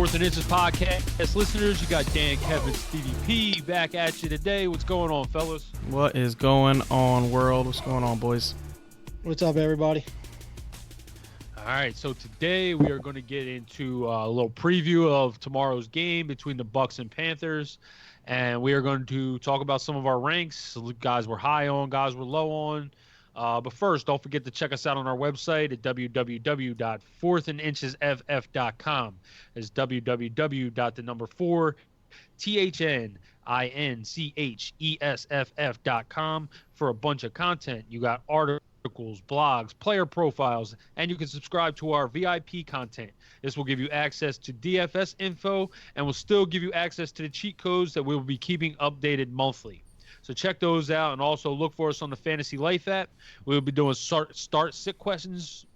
Fourth and Inches podcast listeners. You got Dan, Kevin, Stevie P back at you today. What's going on, fellas? What is going on, world? What's going on, boys? What's up, everybody? All right, so today we are going to get into a little preview of tomorrow's game between the Bucs and Panthers, and we are going to talk about some of our ranks, guys we're high on, guys we're low on. But first, don't forget to check us out on our website at www.fourthandinchesff.com. It's www.4thandinchesff.com for a bunch of content. You got articles, blogs, player profiles, and you can subscribe to our VIP content. This will give you access to DFS info and will still give you access to the cheat codes that we will be keeping updated monthly. So check those out, and also look for us on the Fantasy Life app. We'll be doing start-sit questions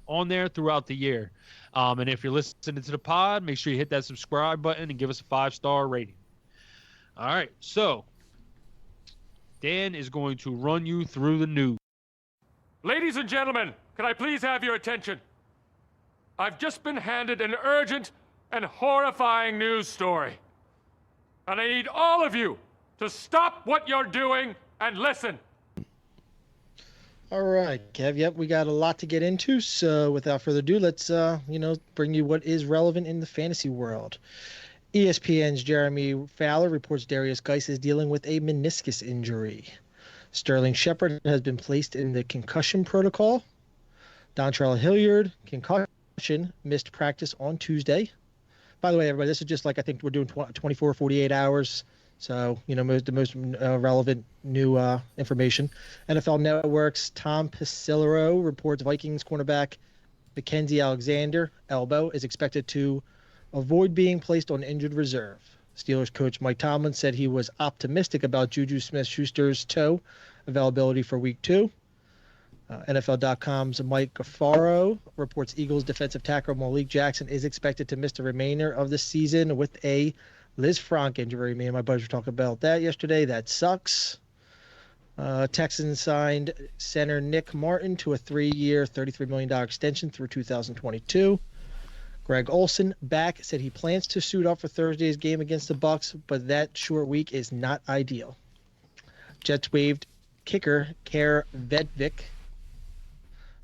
on there throughout the year. And if you're listening to the pod, make sure you hit that subscribe button and give us a 5-star rating. All right, so Dan is going to run you through the news. Ladies and gentlemen, can I please have your attention? I've just been handed an urgent and horrifying news story. And I need all of you to stop what you're doing and listen. All right, Kev. Yep, we got a lot to get into. So without further ado, let's bring you what is relevant in the fantasy world. ESPN's Jeremy Fowler reports Darius Geis is dealing with a meniscus injury. Sterling Shepard has been placed in the concussion protocol. Dontrell Hilliard, concussion, missed practice on Tuesday. By the way, everybody, this is just like I think we're doing 24, 48 hours. So, the most relevant new information. NFL Network's Tom Pacillo reports Vikings cornerback Mackenzie Alexander, elbow, is expected to avoid being placed on injured reserve. Steelers coach Mike Tomlin said he was optimistic about Juju Smith-Schuster's toe availability for Week 2. NFL.com's Mike Gaffaro reports Eagles defensive tackle Malik Jackson is expected to miss the remainder of the season with a Liz Frank injury. Me and my buddies were talking about that yesterday. That sucks. Texans signed center Nick Martin to a 3-year, $33 million extension through 2022. Greg Olsen back, said he plans to suit up for Thursday's game against the Bucs, but that short week is not ideal. Jets waived kicker Kerr Vedvik.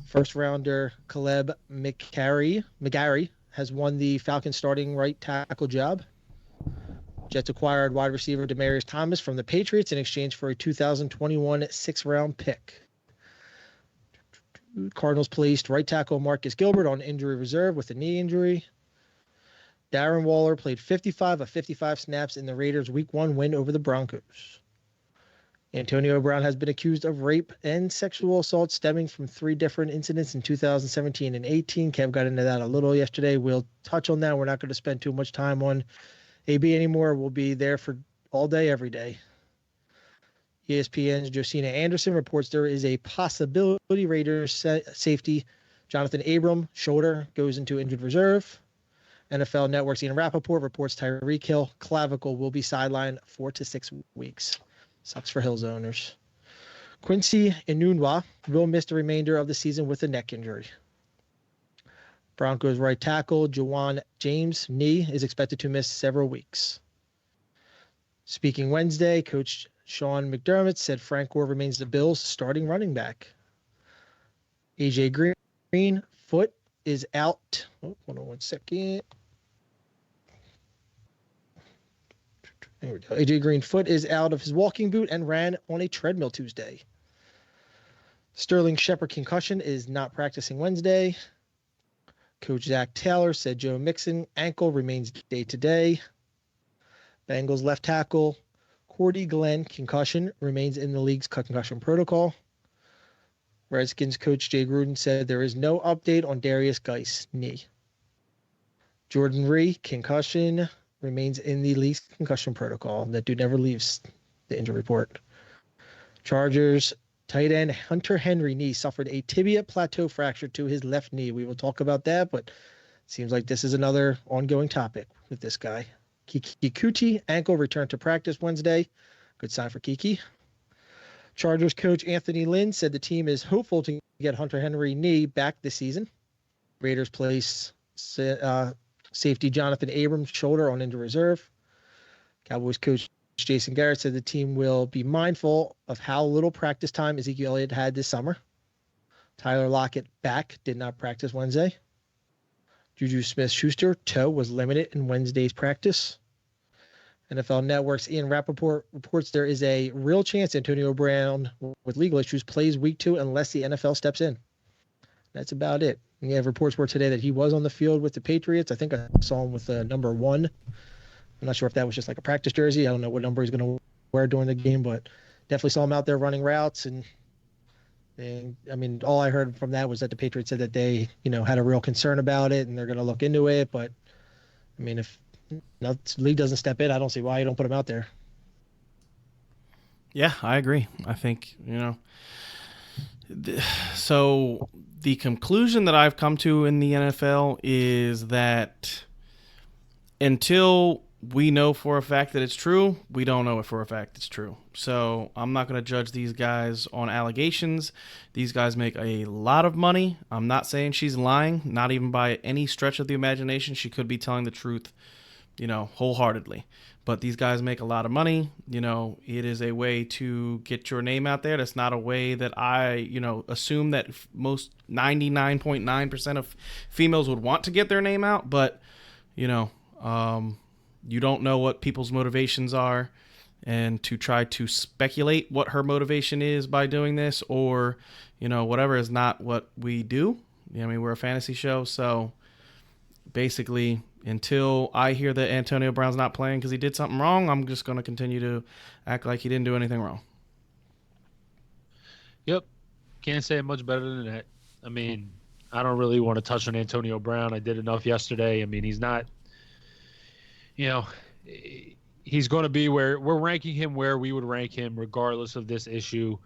First-rounder Caleb McGarry has won the Falcons starting right tackle job. Jets acquired wide receiver Demaryius Thomas from the Patriots in exchange for a 2021 6th-round pick. Cardinals placed right tackle Marcus Gilbert on injury reserve with a knee injury. Darren Waller played 55 of 55 snaps in the Raiders' Week 1 win over the Broncos. Antonio Brown has been accused of rape and sexual assault stemming from 3 different incidents in 2017 and 18. Kev got into that a little yesterday. We'll touch on that. We're not going to spend too much time on AB anymore. We'll be there for all day, every day. ESPN's Josina Anderson reports there is a possibility Raiders safety Jonathan Abram shoulder goes into injured reserve. NFL Network's Ian Rappaport reports Tyreek Hill clavicle will be sidelined 4 to 6 weeks. Sucks for Hills owners. Quincy Enunwa will miss the remainder of the season with a neck injury. Broncos right tackle Juwan James' knee is expected to miss several weeks. Speaking Wednesday, Coach Sean McDermott said Frank Gore remains the Bills' starting running back. A.J. Green foot is out. Oh, hold on one second. There we go. A.J. Green foot is out of his walking boot and ran on a treadmill Tuesday. Sterling Shepard concussion is not practicing Wednesday. Coach Zach Taylor said Joe Mixon ankle remains day-to-day. Bengals left tackle Cordy Glenn concussion remains in the league's concussion protocol. Redskins coach Jay Gruden said there is no update on Darius Geis' knee. Jordan Reed concussion remains in the league's concussion protocol. That dude never leaves the injury report. Chargers tight end Hunter Henry knee suffered a tibia plateau fracture to his left knee. We will talk about that, but it seems like this is another ongoing topic with this guy. Kiki Kuti ankle returned to practice Wednesday. Good sign for Kiki. Chargers coach Anthony Lynn said the team is hopeful to get Hunter Henry knee back this season. Raiders place Safety Jonathan Abrams, shoulder on injured reserve. Cowboys coach Jason Garrett said the team will be mindful of how little practice time Ezekiel Elliott had this summer. Tyler Lockett back, did not practice Wednesday. Juju Smith-Schuster, toe, was limited in Wednesday's practice. NFL Network's Ian Rappaport reports there is a real chance Antonio Brown, with legal issues, plays week 2 unless the NFL steps in. That's about it. We have reports for today that he was on the field with the Patriots. I think I saw him with number 1. I'm not sure if that was just like a practice jersey. I don't know what number he's going to wear during the game, but definitely saw him out there running routes. And I mean, all I heard from that was that the Patriots said that they, had a real concern about it and they're going to look into it. But I mean, if the league doesn't step in, I don't see why you don't put him out there. Yeah, I agree. I think, so the conclusion that I've come to in the NFL is that until we know for a fact that it's true, we don't know it for a fact it's true. So I'm not going to judge these guys on allegations. These guys make a lot of money. I'm not saying she's lying, not even by any stretch of the imagination. She could be telling the truth, wholeheartedly. But these guys make a lot of money. It is a way to get your name out there. That's not a way that I, assume that most 99.9% of females would want to get their name out. But, you don't know what people's motivations are, and to try to speculate what her motivation is by doing this or, whatever is not what we do. We're a fantasy show. So basically, until I hear that Antonio Brown's not playing because he did something wrong, I'm just going to continue to act like he didn't do anything wrong. Yep. Can't say it much better than that. I mean, I don't really want to touch on Antonio Brown. I did enough yesterday. I mean, he's not, he's going to be where we're ranking him where we would rank him regardless of this issue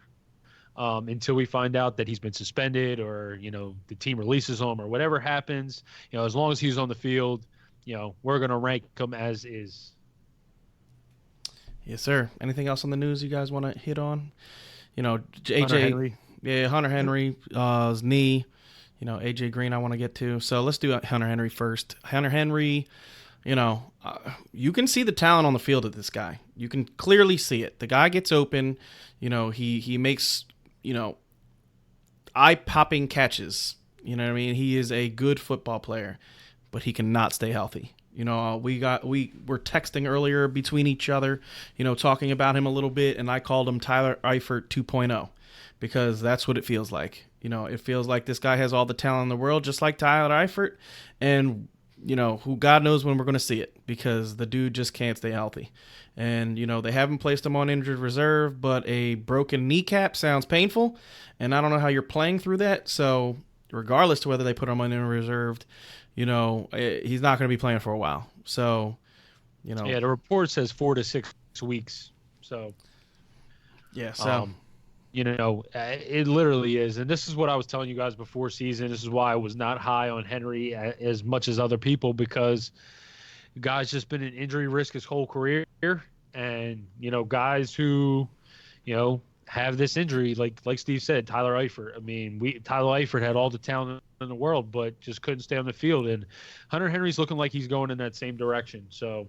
until we find out that he's been suspended or, the team releases him or whatever happens. As long as he's on the field, we're going to rank him as is. Yes, sir. Anything else on the news you guys want to hit on? AJ, Hunter Henry. Yeah, Hunter Henry, his knee. AJ Green I want to get to. So let's do Hunter Henry first. Hunter Henry, you can see the talent on the field of this guy. You can clearly see it. The guy gets open. He makes, eye-popping catches. You know what I mean? He is a good football player, but he cannot stay healthy. We were texting earlier between each other, talking about him a little bit, and I called him Tyler Eifert 2.0 because that's what it feels like. It feels like this guy has all the talent in the world, just like Tyler Eifert, and who God knows when we're going to see it because the dude just can't stay healthy. And, they haven't placed him on injured reserve, but a broken kneecap sounds painful, and I don't know how you're playing through that. So regardless to whether they put him on injured reserve, he's not going to be playing for a while. So, Yeah, the report says 4 to 6 weeks. So, yeah, so. It literally is. And this is what I was telling you guys before season. This is why I was not high on Henry as much as other people because the guy's just been an injury risk his whole career. And, guys who, have this injury, like Steve said, Tyler Eifert. I mean, Tyler Eifert had all the talent in the world, but just couldn't stay on the field. And Hunter Henry's looking like he's going in that same direction. So,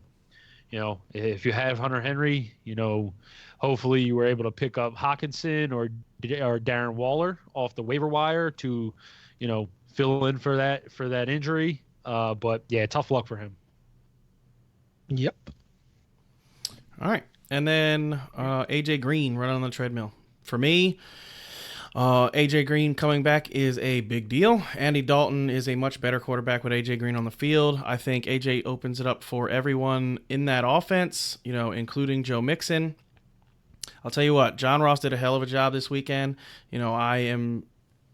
if you have Hunter Henry, hopefully you were able to pick up Hawkinson or Darren Waller off the waiver wire to, fill in for that injury. But yeah, tough luck for him. Yep. All right. And then AJ Green running on the treadmill. For me, AJ Green coming back is a big deal. Andy Dalton is a much better quarterback with AJ Green on the field. I think AJ opens it up for everyone in that offense, including Joe Mixon. I'll tell you what, John Ross did a hell of a job this weekend. I am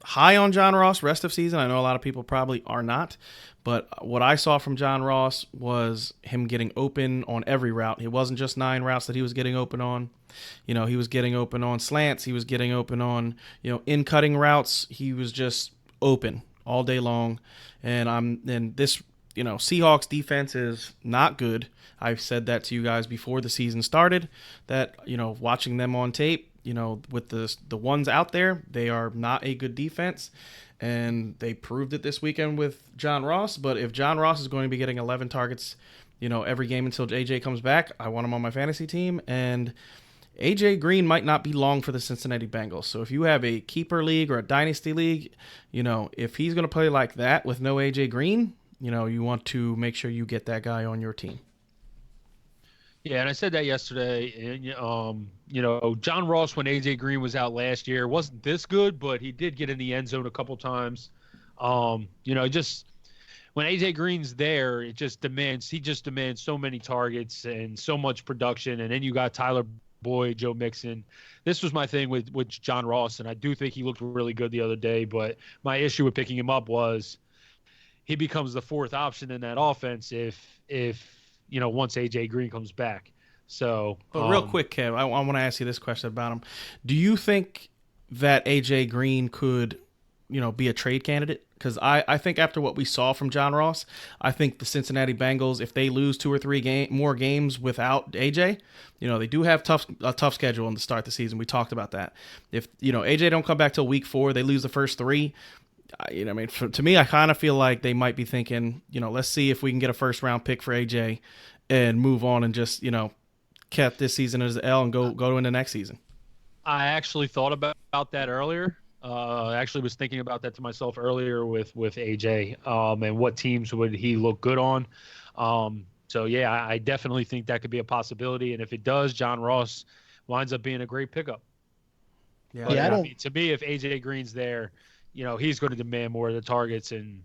high on John Ross rest of season. I know a lot of people probably are not. But what I saw from John Ross was him getting open on every route. It wasn't just 9 routes that he was getting open on. He was getting open on slants. He was getting open on, in cutting routes. He was just open all day long. And this, Seahawks defense is not good. I've said that to you guys before the season started that, watching them on tape, with the ones out there, they are not a good defense. and they proved it this weekend with John Ross. But if John Ross is going to be getting 11 targets, every game until AJ comes back, I want him on my fantasy team. And AJ Green might not be long for the Cincinnati Bengals. So if you have a keeper league or a dynasty league, if he's going to play like that with no AJ Green, you want to make sure you get that guy on your team. Yeah, and I said that yesterday. And, John Ross, when AJ Green was out last year, wasn't this good, but he did get in the end zone a couple times. Just when AJ Green's there, he just demands so many targets and so much production. And then you got Tyler Boyd, Joe Mixon. This was my thing with John Ross, and I do think he looked really good the other day. But my issue with picking him up was he becomes the fourth option in that offense if once AJ Green comes back. So, but real quick, Kev, I want to ask you this question about him. Do you think that AJ Green could, be a trade candidate? Because I think after what we saw from John Ross, I think the Cincinnati Bengals, if they lose 2 or 3 more games without AJ, they do have a tough schedule in the start of the season. We talked about that. If AJ don't come back till week 4, they lose the first 3. To me, I kind of feel like they might be thinking, let's see if we can get a first-round pick for AJ and move on and just, cap this season as an L and go into next season. I actually thought about that earlier. I actually was thinking about that to myself earlier with AJ and what teams would he look good on. So, yeah, I definitely think that could be a possibility. And if it does, John Ross winds up being a great pickup. Yeah, but, to me, if AJ Green's there, he's going to demand more of the targets and,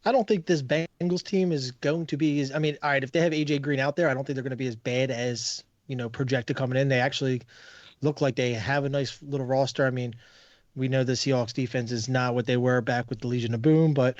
I don't think this Bengals team is going to be all right, if they have AJ Green out there, I don't think they're going to be as bad as, projected coming in. They actually look like they have a nice little roster. We know the Seahawks defense is not what they were back with the Legion of Boom, but,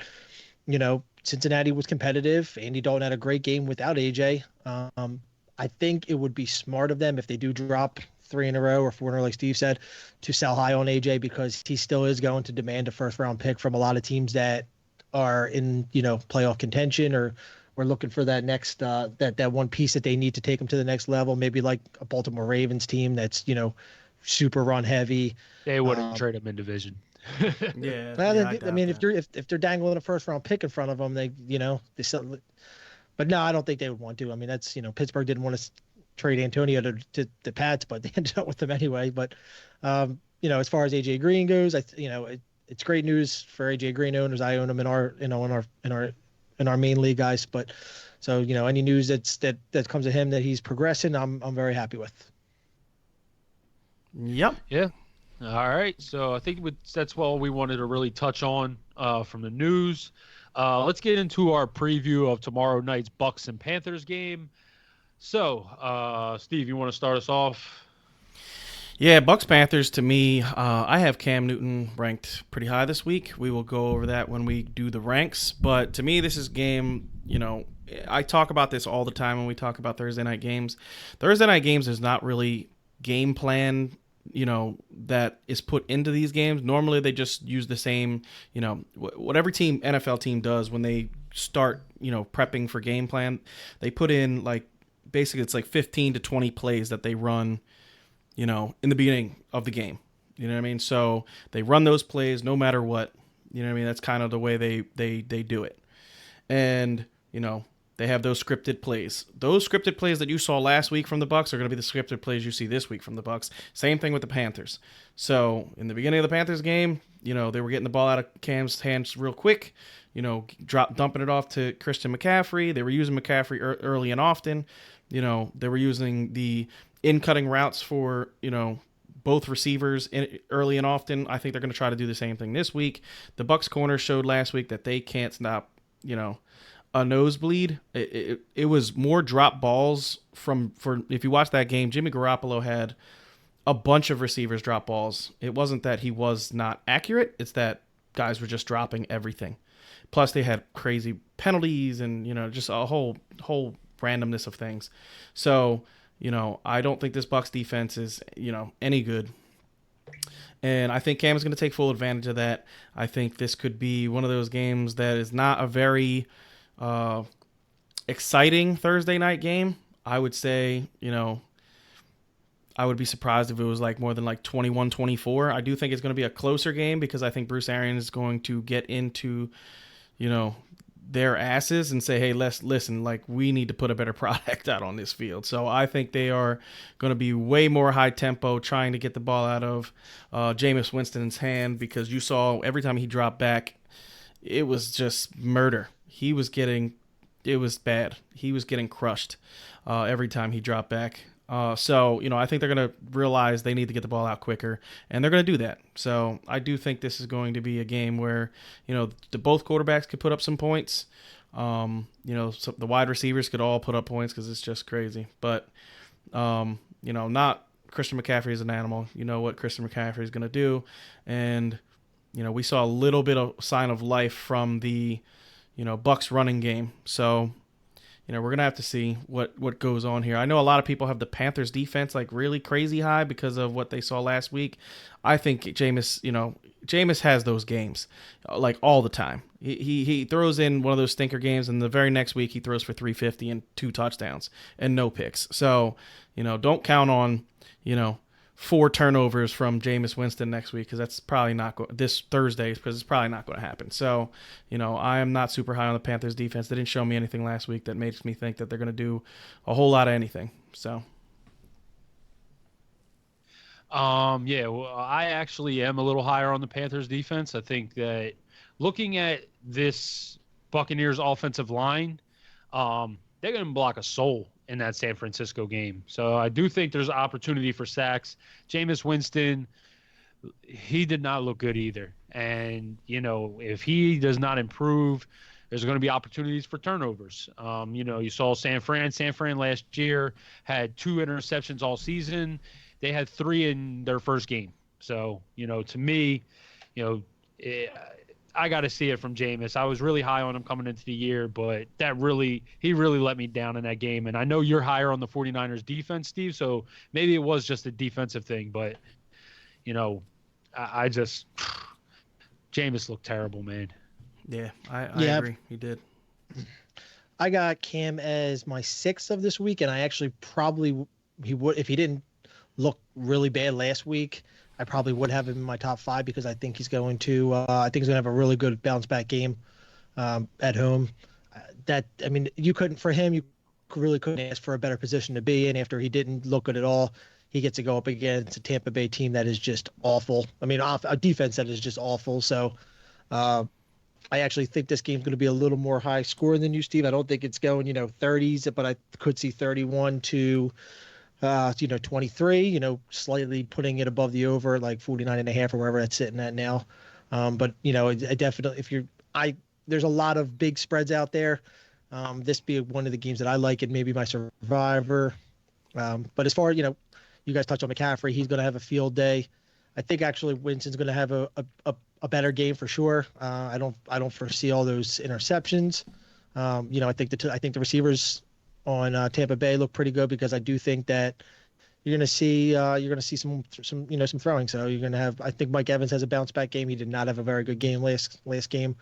Cincinnati was competitive. Andy Dalton had a great game without AJ. I think it would be smart of them if they do drop 3 in a row or 4 in a row, like Steve said, to sell high on AJ because he still is going to demand a first-round pick from a lot of teams that are in, playoff contention or looking for that next that one piece that they need to take them to the next level. Maybe like a Baltimore Ravens team that's, super run heavy. They wouldn't trade him in division. Yeah. If they're dangling a first-round pick in front of them, they sell. But no, I don't think they would want to. That's, Pittsburgh didn't want to trade Antonio to the Pats, but they ended up with them anyway. But, as far as AJ Green goes, it's great news for AJ Green owners. I own him in our main league, guys. But so, any news that comes to him that he's progressing, I'm very happy with. Yep. Yeah. All right. So I think that's all we wanted to really touch on from the news. Let's get into our preview of tomorrow night's Bucs and Panthers game. So, Steve, you want to start us off? Yeah, Bucs Panthers, to me, I have Cam Newton ranked pretty high this week. We will go over that when we do the ranks. But to me, this is a game, I talk about this all the time when we talk about Thursday night games. Thursday night games is not really game plan, that is put into these games. Normally, they just use the same, what every NFL team does when they start, prepping for game plan. They put in, basically it's 15 to 20 plays that they run, in the beginning of the game. You know what I mean? So they run those plays no matter what. You know what I mean? That's kind of the way they do it. And, they have those scripted plays. Those scripted plays that you saw last week from the Bucs are going to be the scripted plays you see this week from the Bucs. Same thing with the Panthers. So in the beginning of the Panthers game, they were getting the ball out of Cam's hands real quick, dumping it off to Christian McCaffrey. They were using McCaffrey early and often. They were using the in-cutting routes for, both receivers early and often. I think they're going to try to do the same thing this week. The Bucs corner showed last week that they can't stop, a nosebleed. It was more drop balls for if you watch that game, Jimmy Garoppolo had a bunch of receivers drop balls. It wasn't that he was not accurate, it's that guys were just dropping everything. Plus they had crazy penalties and just a whole randomness of things. So, I don't think this Bucs defense is, any good. And I think Cam is going to take full advantage of that. I think this could be one of those games that is not a very exciting Thursday night game. I would say, I would be surprised if it was like more than like 21-24. I do think it's going to be a closer game because I think Bruce Arians is going to get into, their asses and say, hey, listen, like we need to put a better product out on this field. So I think they are going to be way more high tempo trying to get the ball out of Jameis Winston's hand, because you saw every time he dropped back, it was just murder. It was bad. He was getting crushed every time he dropped back. So I think they're going to realize they need to get the ball out quicker, and they're going to do that. So I do think this is going to be a game where, both quarterbacks could put up some points. So the wide receivers could all put up points because it's just crazy. But, not Christian McCaffrey is an animal. You know what Christian McCaffrey is going to do. And, we saw a little bit of sign of life from the, Bucs running game. So, we're going to have to see what goes on here. I know a lot of people have the Panthers defense like really crazy high because of what they saw last week. I think Jameis has those games like all the time. He throws in one of those stinker games, and the very next week he throws for 350 and 2 touchdowns and no picks. So, don't count on, 4 turnovers from Jameis Winston next week, because that's probably not this Thursday, because it's probably not going to happen. So, I am not super high on the Panthers defense. They didn't show me anything last week that makes me think that they're going to do a whole lot of anything. So, well, I actually am a little higher on the Panthers defense. I think that looking at this Buccaneers offensive line, they're going to block a soul in that San Francisco game. So I do think there's opportunity for sacks. Jameis Winston, he did not look good either. And, if he does not improve, there's going to be opportunities for turnovers. You saw San Fran. San Fran last year had 2 interceptions all season. They had 3 in their first game. So, to me, I got to see it from Jameis. I was really high on him coming into the year, but he really let me down in that game. And I know you're higher on the 49ers defense, Steve, so maybe it was just a defensive thing, but I just Jameis looked terrible, man. Yeah, I agree. He did. I got Cam as my 6th of this week, and I actually he would, if he didn't look really bad last week, I probably would have him in my top 5, because I think he's going to have a really good bounce back game at home. You really couldn't ask for a better position to be in after he didn't look good at all. He gets to go up against a Tampa Bay team that is just awful. A defense that is just awful. So I actually think this game's going to be a little more high scoring than you, Steve. I don't think it's going 30s, but I could see 31 to 23, slightly putting it above the over, like 49.5 or wherever that's sitting at now. But definitely, there's a lot of big spreads out there. This be one of the games that I like, and maybe my survivor. But as far as, you guys touched on McCaffrey, he's going to have a field day. I think actually Winston's going to have a better game for sure. I don't foresee all those interceptions. I think the receivers on Tampa Bay look pretty good, because I do think that you're going to see some throwing. So you're going to have, I think Mike Evans has a bounce back game. He did not have a very good game last game.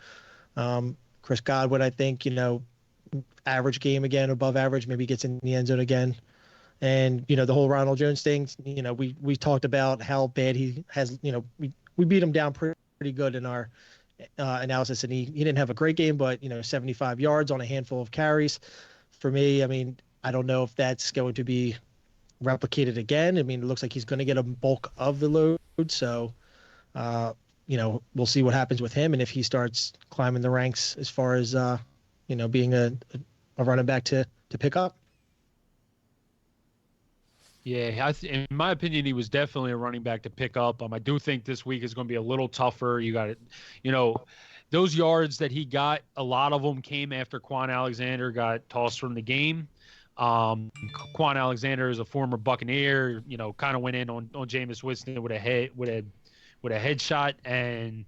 Chris Godwin, I think, average game again, above average, maybe gets in the end zone again. And, the whole Ronald Jones thing, we talked about how bad he has, we beat him down pretty good in our analysis, and he didn't have a great game, but, 75 yards on a handful of carries. For me, I don't know if that's going to be replicated again. It looks like he's going to get a bulk of the load. So, we'll see what happens with him, and if he starts climbing the ranks as far as, being a running back to pick up. Yeah, in my opinion, he was definitely a running back to pick up. I do think this week is going to be a little tougher. You got it, those yards that he got, a lot of them came after Quan Alexander got tossed from the game. Quan Alexander is a former Buccaneer, kind of went in on Jameis Winston with a headshot, and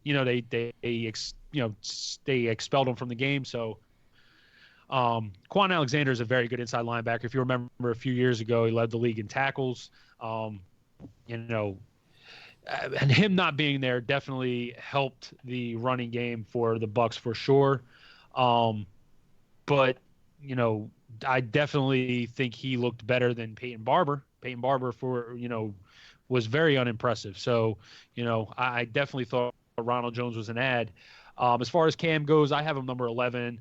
they expelled him from the game. So Quan Alexander is a very good inside linebacker. If you remember a few years ago, he led the league in tackles. And him not being there definitely helped the running game for the Bucs for sure. But I definitely think he looked better than Peyton Barber. Peyton Barber was very unimpressive. So, I definitely thought Ronald Jones was an ad. As far as Cam goes, I have him number 11.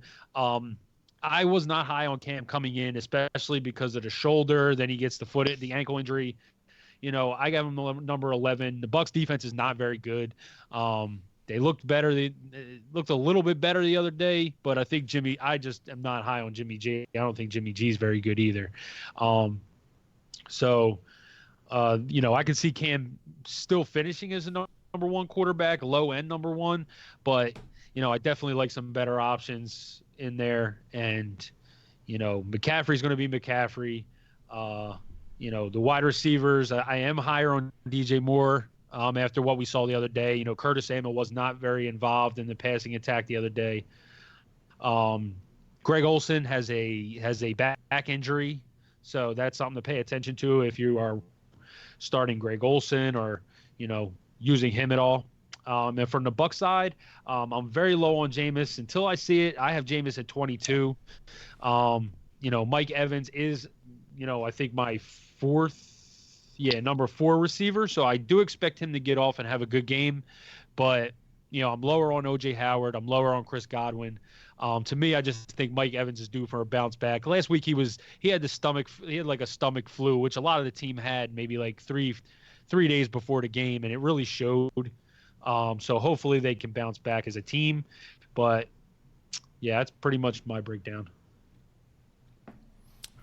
I was not high on Cam coming in, especially because of the shoulder. Then he gets the ankle injury. I got him number 11. The Bucs defense is not very good. They looked better. They looked a little bit better the other day, but I think I just am not high on Jimmy G. I don't think Jimmy G is very good either. I can see Cam still finishing as a number one quarterback, low end number one, but I definitely like some better options in there. And McCaffrey's going to be McCaffrey. The wide receivers, I am higher on DJ Moore after what we saw the other day. Curtis Samuel was not very involved in the passing attack the other day. Greg Olsen has a back injury, so that's something to pay attention to if you are starting Greg Olsen or using him at all. And from the Bucs side, I'm very low on Jameis. Until I see it, I have Jameis at 22. Mike Evans is, I think my number 4 receiver. So I do expect him to get off and have a good game. But, I'm lower on O.J. Howard. I'm lower on Chris Godwin. To me, I just think Mike Evans is due for a bounce back. Last week he had like a stomach flu, which a lot of the team had maybe like three days before the game, and it really showed. So hopefully they can bounce back as a team. But yeah, that's pretty much my breakdown.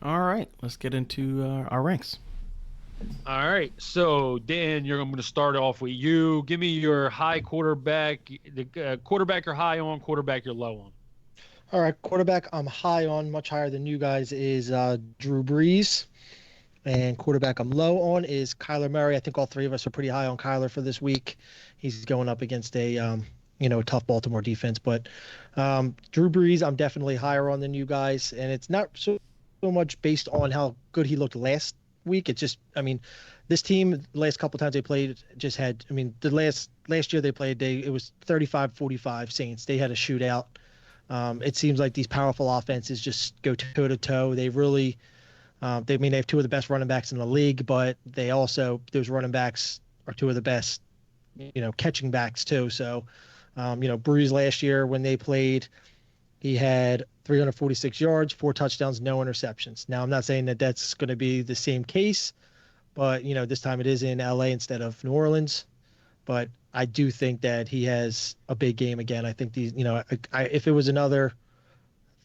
All right, let's get into our ranks. All right, so Dan, I'm going to start off with you. Give me your high quarterback, the quarterback you're high on, quarterback you're low on. All right, quarterback I'm high on, much higher than you guys, is Drew Brees. And quarterback I'm low on is Kyler Murray. I think all three of us are pretty high on Kyler for this week. He's going up against a tough Baltimore defense. But Drew Brees, I'm definitely higher on than you guys. And it's not so much based on how good he looked last week. It's just, this team, the last couple times they played, just had, the last year they played, it was 35-45 Saints. They had a shootout. It seems like these powerful offenses just go toe to toe. They really, they have two of the best running backs in the league, but they also, those running backs are two of the best, catching backs too. So, Brees last year when they played, he had 346 yards, 4 touchdowns, no interceptions. Now, I'm not saying that that's going to be the same case, but, this time it is in LA instead of New Orleans. But I do think that he has a big game again. I think if it was another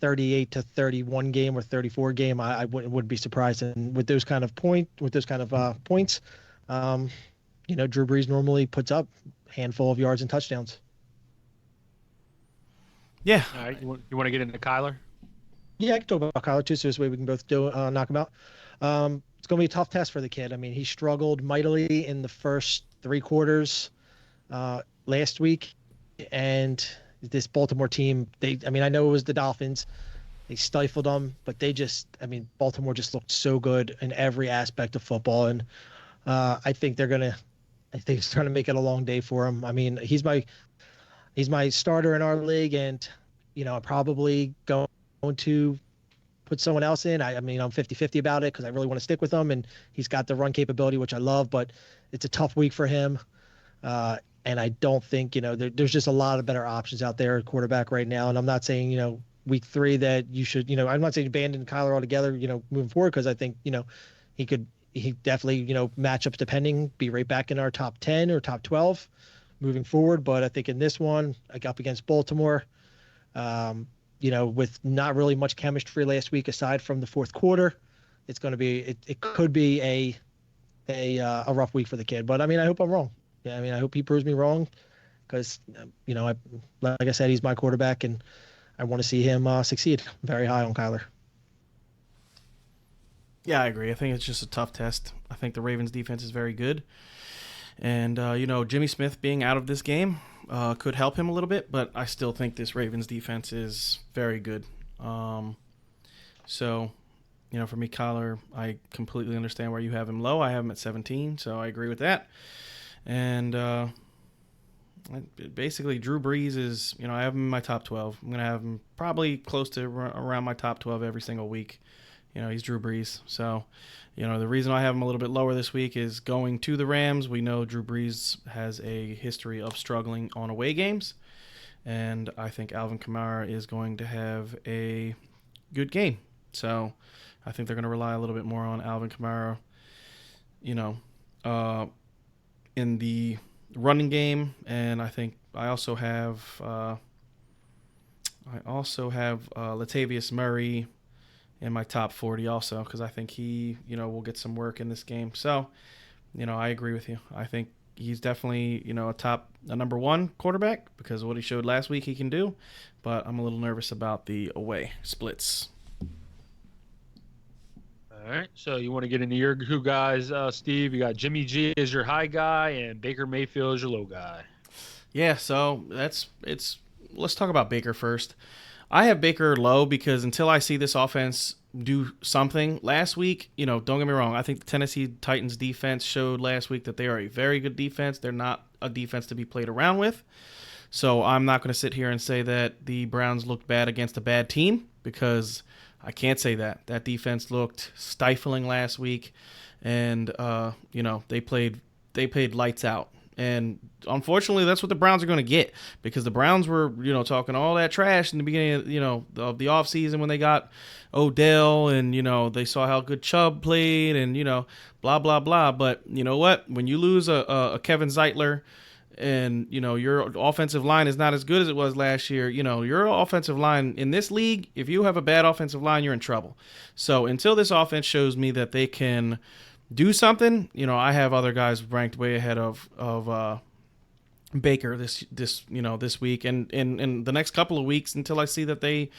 38-31 game or 34 game, I wouldn't be surprised. And with those kind of points, Drew Brees normally puts up a handful of yards and touchdowns. Yeah. All right. You want to get into Kyler? Yeah, I can talk about Kyler too, so this way we can both knock him out. It's going to be a tough test for the kid. He struggled mightily in the first 3 quarters last week, and this Baltimore team, I know it was the Dolphins. They stifled them, but Baltimore just looked so good in every aspect of football. And I think it's trying to make it a long day for him. He's my starter in our league, and, I'm probably going to put someone else in. I'm 50-50 about it because I really want to stick with him, and he's got the run capability, which I love, but it's a tough week for him. And I don't think, there's just a lot of better options out there at quarterback right now. And I'm not saying, week 3 that you should, I'm not saying abandon Kyler altogether, moving forward, because I think, he definitely, matchups depending, be right back in our top 10 or top 12 moving forward. But I think in this one, I got up against Baltimore, with not really much chemistry last week aside from the fourth quarter. It's going to be, it could be a rough week for the kid. But I hope I'm wrong. Yeah, I hope he proves me wrong because, like I said, he's my quarterback and I want to see him succeed. I'm very high on Kyler. Yeah, I agree. I think it's just a tough test. I think the Ravens defense is very good. And, Jimmy Smith being out of this game could help him a little bit, but I still think this Ravens defense is very good. So, for me, Kyler, I completely understand where you have him low. I have him at 17, so I agree with that. And basically, Drew Brees is, I have him in my top 12. I'm going to have him probably close to around my top 12 every single week. He's Drew Brees. So, the reason I have him a little bit lower this week is going to the Rams. We know Drew Brees has a history of struggling on away games. And I think Alvin Kamara is going to have a good game. So I think they're going to rely a little bit more on Alvin Kamara, in the running game. And I think I also have Latavius Murray in my top 40 also, because I think he, will get some work in this game. So, I agree with you. I think he's definitely, a number one quarterback because of what he showed last week he can do. But I'm a little nervous about the away splits. All right, so you want to get into your two guys, Steve. You got Jimmy G as your high guy and Baker Mayfield as your low guy. Yeah, so let's talk about Baker first. I have Baker low because until I see this offense do something last week, don't get me wrong. I think the Tennessee Titans defense showed last week that they are a very good defense. They're not a defense to be played around with. So I'm not going to sit here and say that the Browns looked bad against a bad team because I can't say that. That defense looked stifling last week, and they played lights out. And unfortunately, that's what the Browns are going to get because the Browns were, talking all that trash in the beginning, of the offseason when they got Odell and, they saw how good Chubb played and, blah, blah, blah. But you know what? When you lose a Kevin Zeitler and, your offensive line is not as good as it was last year, your offensive line in this league, if you have a bad offensive line, you're in trouble. So until this offense shows me that they can do something, I have other guys ranked way ahead of Baker this week and in the next couple of weeks until I see that they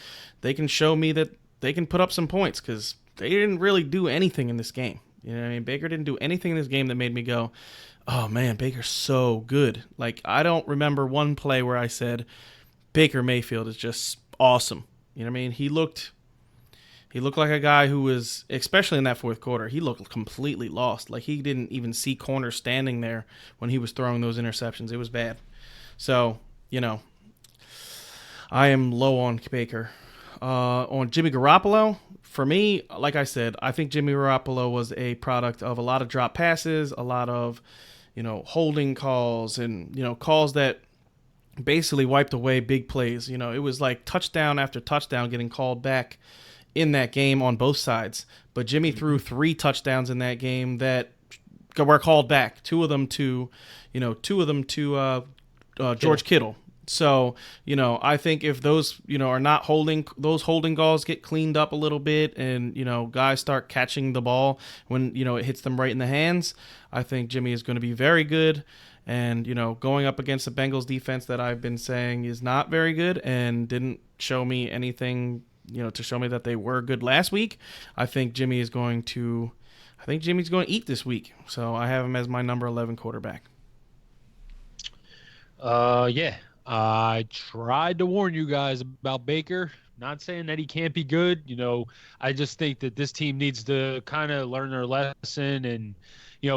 can show me that they can put up some points because they didn't really do anything in this game. Baker didn't do anything in this game that made me go, oh man, Baker's so good. Like I don't remember one play where I said Baker Mayfield is just awesome. He looked like a guy who was, especially in that fourth quarter, he looked completely lost. Like he didn't even see corners standing there when he was throwing those interceptions. It was bad. So, I am low on Baker. On Jimmy Garoppolo, for me, like I said, I think Jimmy Garoppolo was a product of a lot of drop passes, a lot of, holding calls and, calls that basically wiped away big plays. It was like touchdown after touchdown getting called back in that game on both sides. But Jimmy threw 3 touchdowns in that game that were called back. Two of them to George Kittle. So, I think if those, are not holding, those holding calls get cleaned up a little bit and, guys start catching the ball when, it hits them right in the hands, I think Jimmy is going to be very good. And, going up against the Bengals defense that I've been saying is not very good and didn't show me anything to show me that they were good last week. I think Jimmy's going to eat this week. So I have him as my number 11 quarterback. Yeah. I tried to warn you guys about Baker. Not saying that he can't be good. I just think that this team needs to kind of learn their lesson and,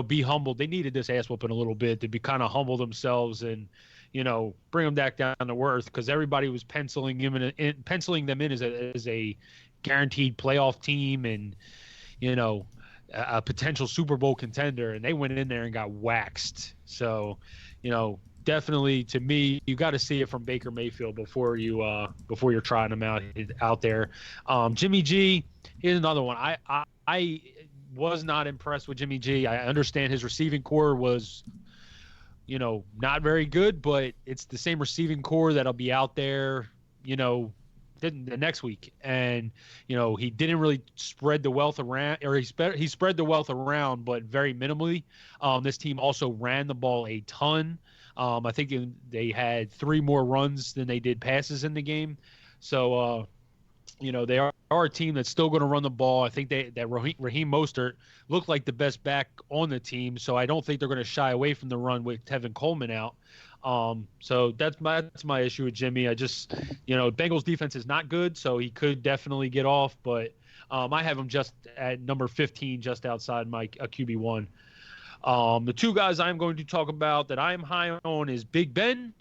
be humble. They needed this ass whooping a little bit to be kind of humble themselves and, bring them back down to earth because everybody was penciling them in as a guaranteed playoff team and, a potential Super Bowl contender, and they went in there and got waxed. So, definitely to me, you got to see it from Baker Mayfield before you're trying him out there. Jimmy G is another one. I was not impressed with Jimmy G. I understand his receiving core was not very good, but it's the same receiving core that'll be out there, the next week. And, he didn't really spread the wealth around, or he spread the wealth around, but very minimally. This team also ran the ball a ton. I think they had 3 more runs than they did passes in the game. So, they are a team that's still going to run the ball. I think that Raheem Mostert looked like the best back on the team, so I don't think they're going to shy away from the run with Tevin Coleman out. So that's my issue with Jimmy. I just, Bengals defense is not good, so he could definitely get off, but I have him just at number 15, just outside my QB1. The 2 guys I'm going to talk about that I am high on is Big Ben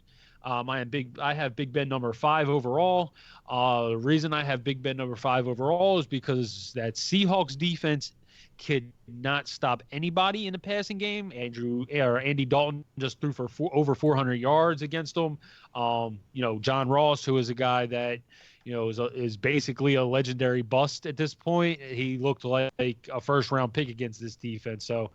I have Big Ben number 5 overall. The reason I have Big Ben number 5 overall is because that Seahawks defense could not stop anybody in the passing game. Andy Dalton just threw for over 400 yards against them. John Ross, who is a guy that is basically a legendary bust at this point. He looked like a first-round pick against this defense. So,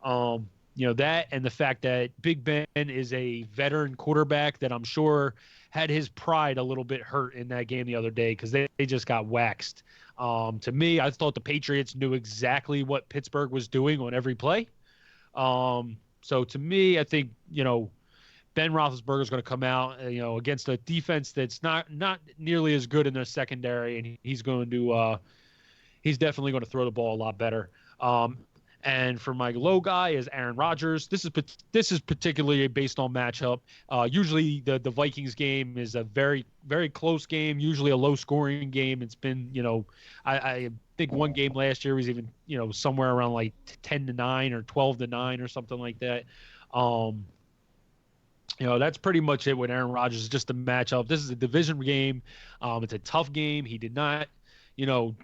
that and the fact that Big Ben is a veteran quarterback that I'm sure had his pride a little bit hurt in that game the other day because they just got waxed. To me, I thought the Patriots knew exactly what Pittsburgh was doing on every play. So to me, I think, Ben Roethlisberger is going to come out, against a defense that's not nearly as good in their secondary, and he's definitely going to throw the ball a lot better. And for my low guy is Aaron Rodgers. This is particularly based on matchup. Usually the Vikings game is a very, very close game, usually a low scoring game. It's been, I think one game last year was even, somewhere around like 10-9 or 12-9 or something like that. That's pretty much it with Aaron Rodgers. It's just a matchup. This is a division game. It's a tough game. He did not,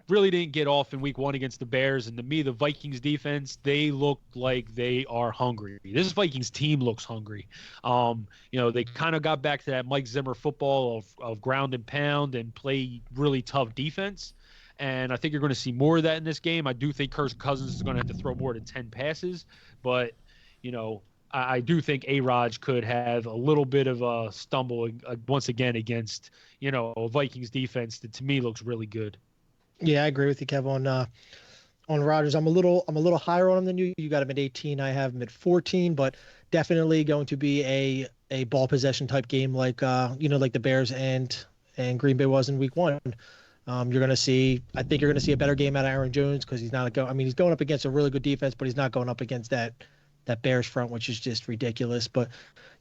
really didn't get off in week 1 against the Bears. And to me, the Vikings defense, they look like they are hungry. This Vikings team looks hungry. They kind of got back to that Mike Zimmer football of ground and pound and play really tough defense. And I think you're going to see more of that in this game. I do think Kirk Cousins is going to have to throw more than 10 passes. But, I do think A-Rod could have a little bit of a stumble once again against, a Vikings defense that to me looks really good. Yeah, I agree with you, Kev, on Rodgers. I'm a little higher on him than you. You got him at 18. I have him at 14, but definitely going to be a ball possession type game like the Bears and Green Bay was in week 1. I think you're going to see a better game out of Aaron Jones because he's going up against a really good defense, but he's not going up against that Bears front, which is just ridiculous. But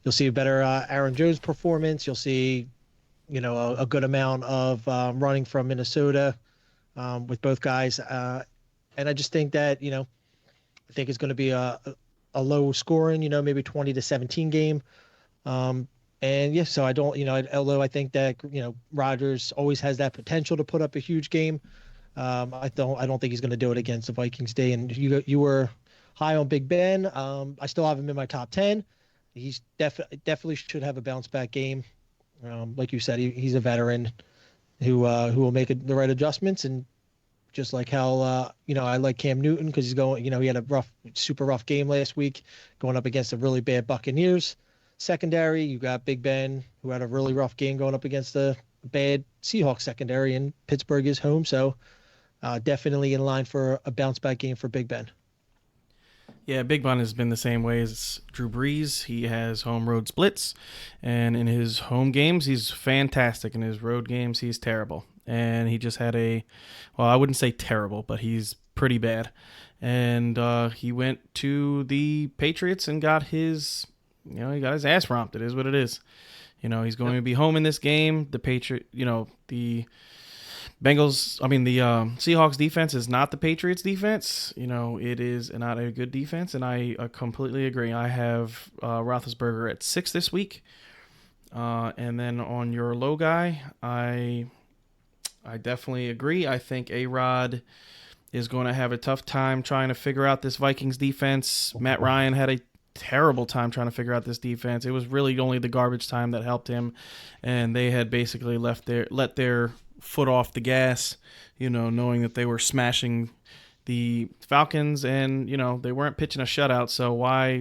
you'll see a better Aaron Jones performance. You'll see, a good amount of running from Minnesota with both guys. And I just think that, I think it's going to be a low scoring, maybe 20-17 game. So I don't, although I think that, Rodgers always has that potential to put up a huge game. I don't think he's going to do it against the Vikings day. And you were high on Big Ben. I still have him in my top 10. He's definitely should have a bounce back game. Like you said, he's a veteran who will make the right adjustments. And just like how, I like Cam Newton because he's going, he had a super rough game last week going up against a really bad Buccaneers secondary. You got Big Ben who had a really rough game going up against the bad Seahawks secondary, and Pittsburgh is home. So definitely in line for a bounce back game for Big Ben. Yeah, Big Ben has been the same way as Drew Brees. He has home road splits, and in his home games, he's fantastic. In his road games, he's terrible. And he just had I wouldn't say terrible, but he's pretty bad. And he went to the Patriots and got his ass romped. It is what it is. He's going to be home in this game. The Seahawks defense is not the Patriots defense. It is not a good defense, and I completely agree. I have Roethlisberger at 6 this week. And then on your low guy, I definitely agree. I think A-Rod is going to have a tough time trying to figure out this Vikings defense. Matt Ryan had a terrible time trying to figure out this defense. It was really only the garbage time that helped him, and they had basically let their foot off the gas, knowing that they were smashing the Falcons, and they weren't pitching a shutout. So why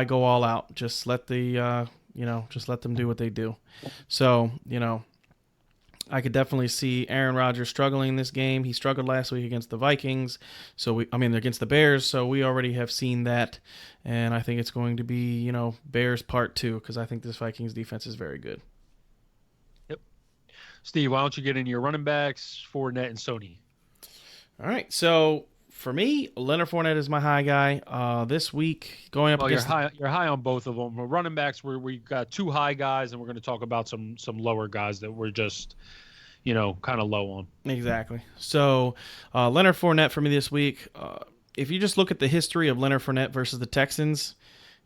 go all out? Just let them do what they do. So I could definitely see Aaron Rodgers struggling in this game. He struggled last week against the Vikings, against the Bears. So we already have seen that, and I think it's going to be Bears part 2 because I think this Vikings defense is very good. Steve, why don't you get into your running backs, Fournette and Sony? All right. So for me, Leonard Fournette is my high guy. This week, going up against... You're high on both of them. Running backs, we got 2 high guys, and we're going to talk about some lower guys that we're just, kind of low on. Exactly. So Leonard Fournette for me this week, if you just look at the history of Leonard Fournette versus the Texans,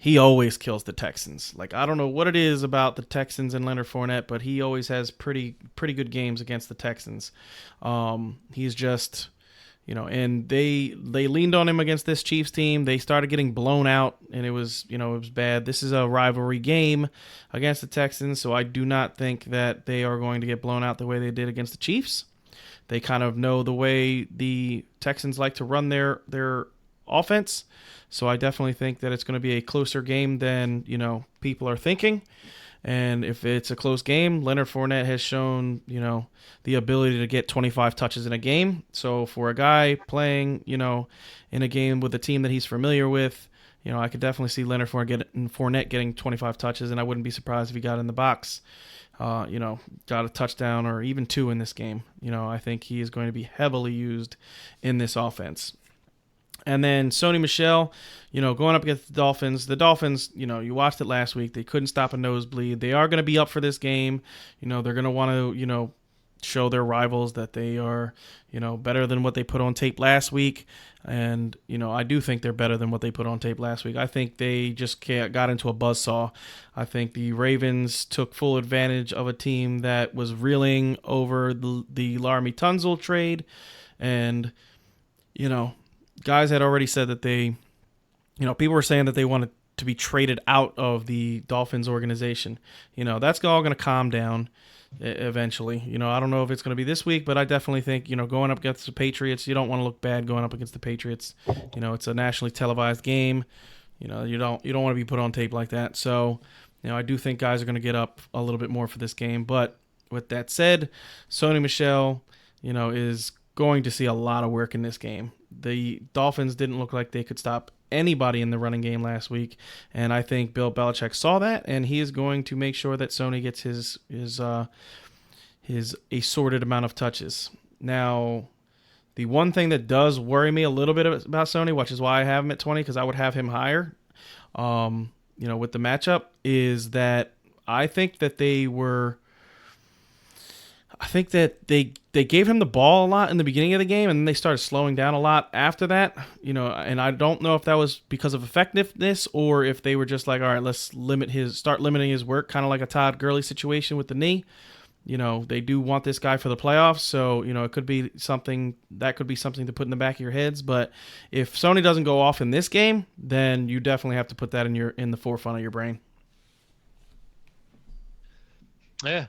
he always kills the Texans. Like, I don't know what it is about the Texans and Leonard Fournette, but he always has pretty good games against the Texans. He's just, and they leaned on him against this Chiefs team. They started getting blown out, and it was bad. This is a rivalry game against the Texans, so I do not think that they are going to get blown out the way they did against the Chiefs. They kind of know the way the Texans like to run their offense. So I definitely think that it's going to be a closer game than, people are thinking. And if it's a close game, Leonard Fournette has shown, the ability to get 25 touches in a game. So for a guy playing, in a game with a team that he's familiar with, I could definitely see Leonard Fournette getting 25 touches, and I wouldn't be surprised if he got in the box, got a touchdown or even 2 in this game. I think he is going to be heavily used in this offense. And then Sony Michel, going up against the Dolphins. The Dolphins, you watched it last week. They couldn't stop a nosebleed. They are going to be up for this game. They're going to want to, show their rivals that they are, better than what they put on tape last week. And, I do think they're better than what they put on tape last week. I think they just got into a buzzsaw. I think the Ravens took full advantage of a team that was reeling over the Laramie Tunsil trade. And, guys had already said that they, people were saying that they wanted to be traded out of the Dolphins organization. That's all going to calm down eventually. I don't know if it's going to be this week, but I definitely think, going up against the Patriots, you don't want to look bad going up against the Patriots. It's a nationally televised game. You don't want to be put on tape like that. So, I do think guys are going to get up a little bit more for this game. But with that said, Sony Michel, is going to see a lot of work in this game. The Dolphins didn't look like they could stop anybody in the running game last week, and I think Bill Belichick saw that, and he is going to make sure that Sony gets his assorted amount of touches. Now, the one thing that does worry me a little bit about Sony, which is why I have him at 20, because I would have him higher, with the matchup, is that I think that they gave him the ball a lot in the beginning of the game, and then they started slowing down a lot after that. And I don't know if that was because of effectiveness or if they were just like, all right, let's start limiting his work, kind of like a Todd Gurley situation with the knee. They do want this guy for the playoffs, so it could be something to put in the back of your heads. But if Sony doesn't go off in this game, then you definitely have to put that in the forefront of your brain. Yeah.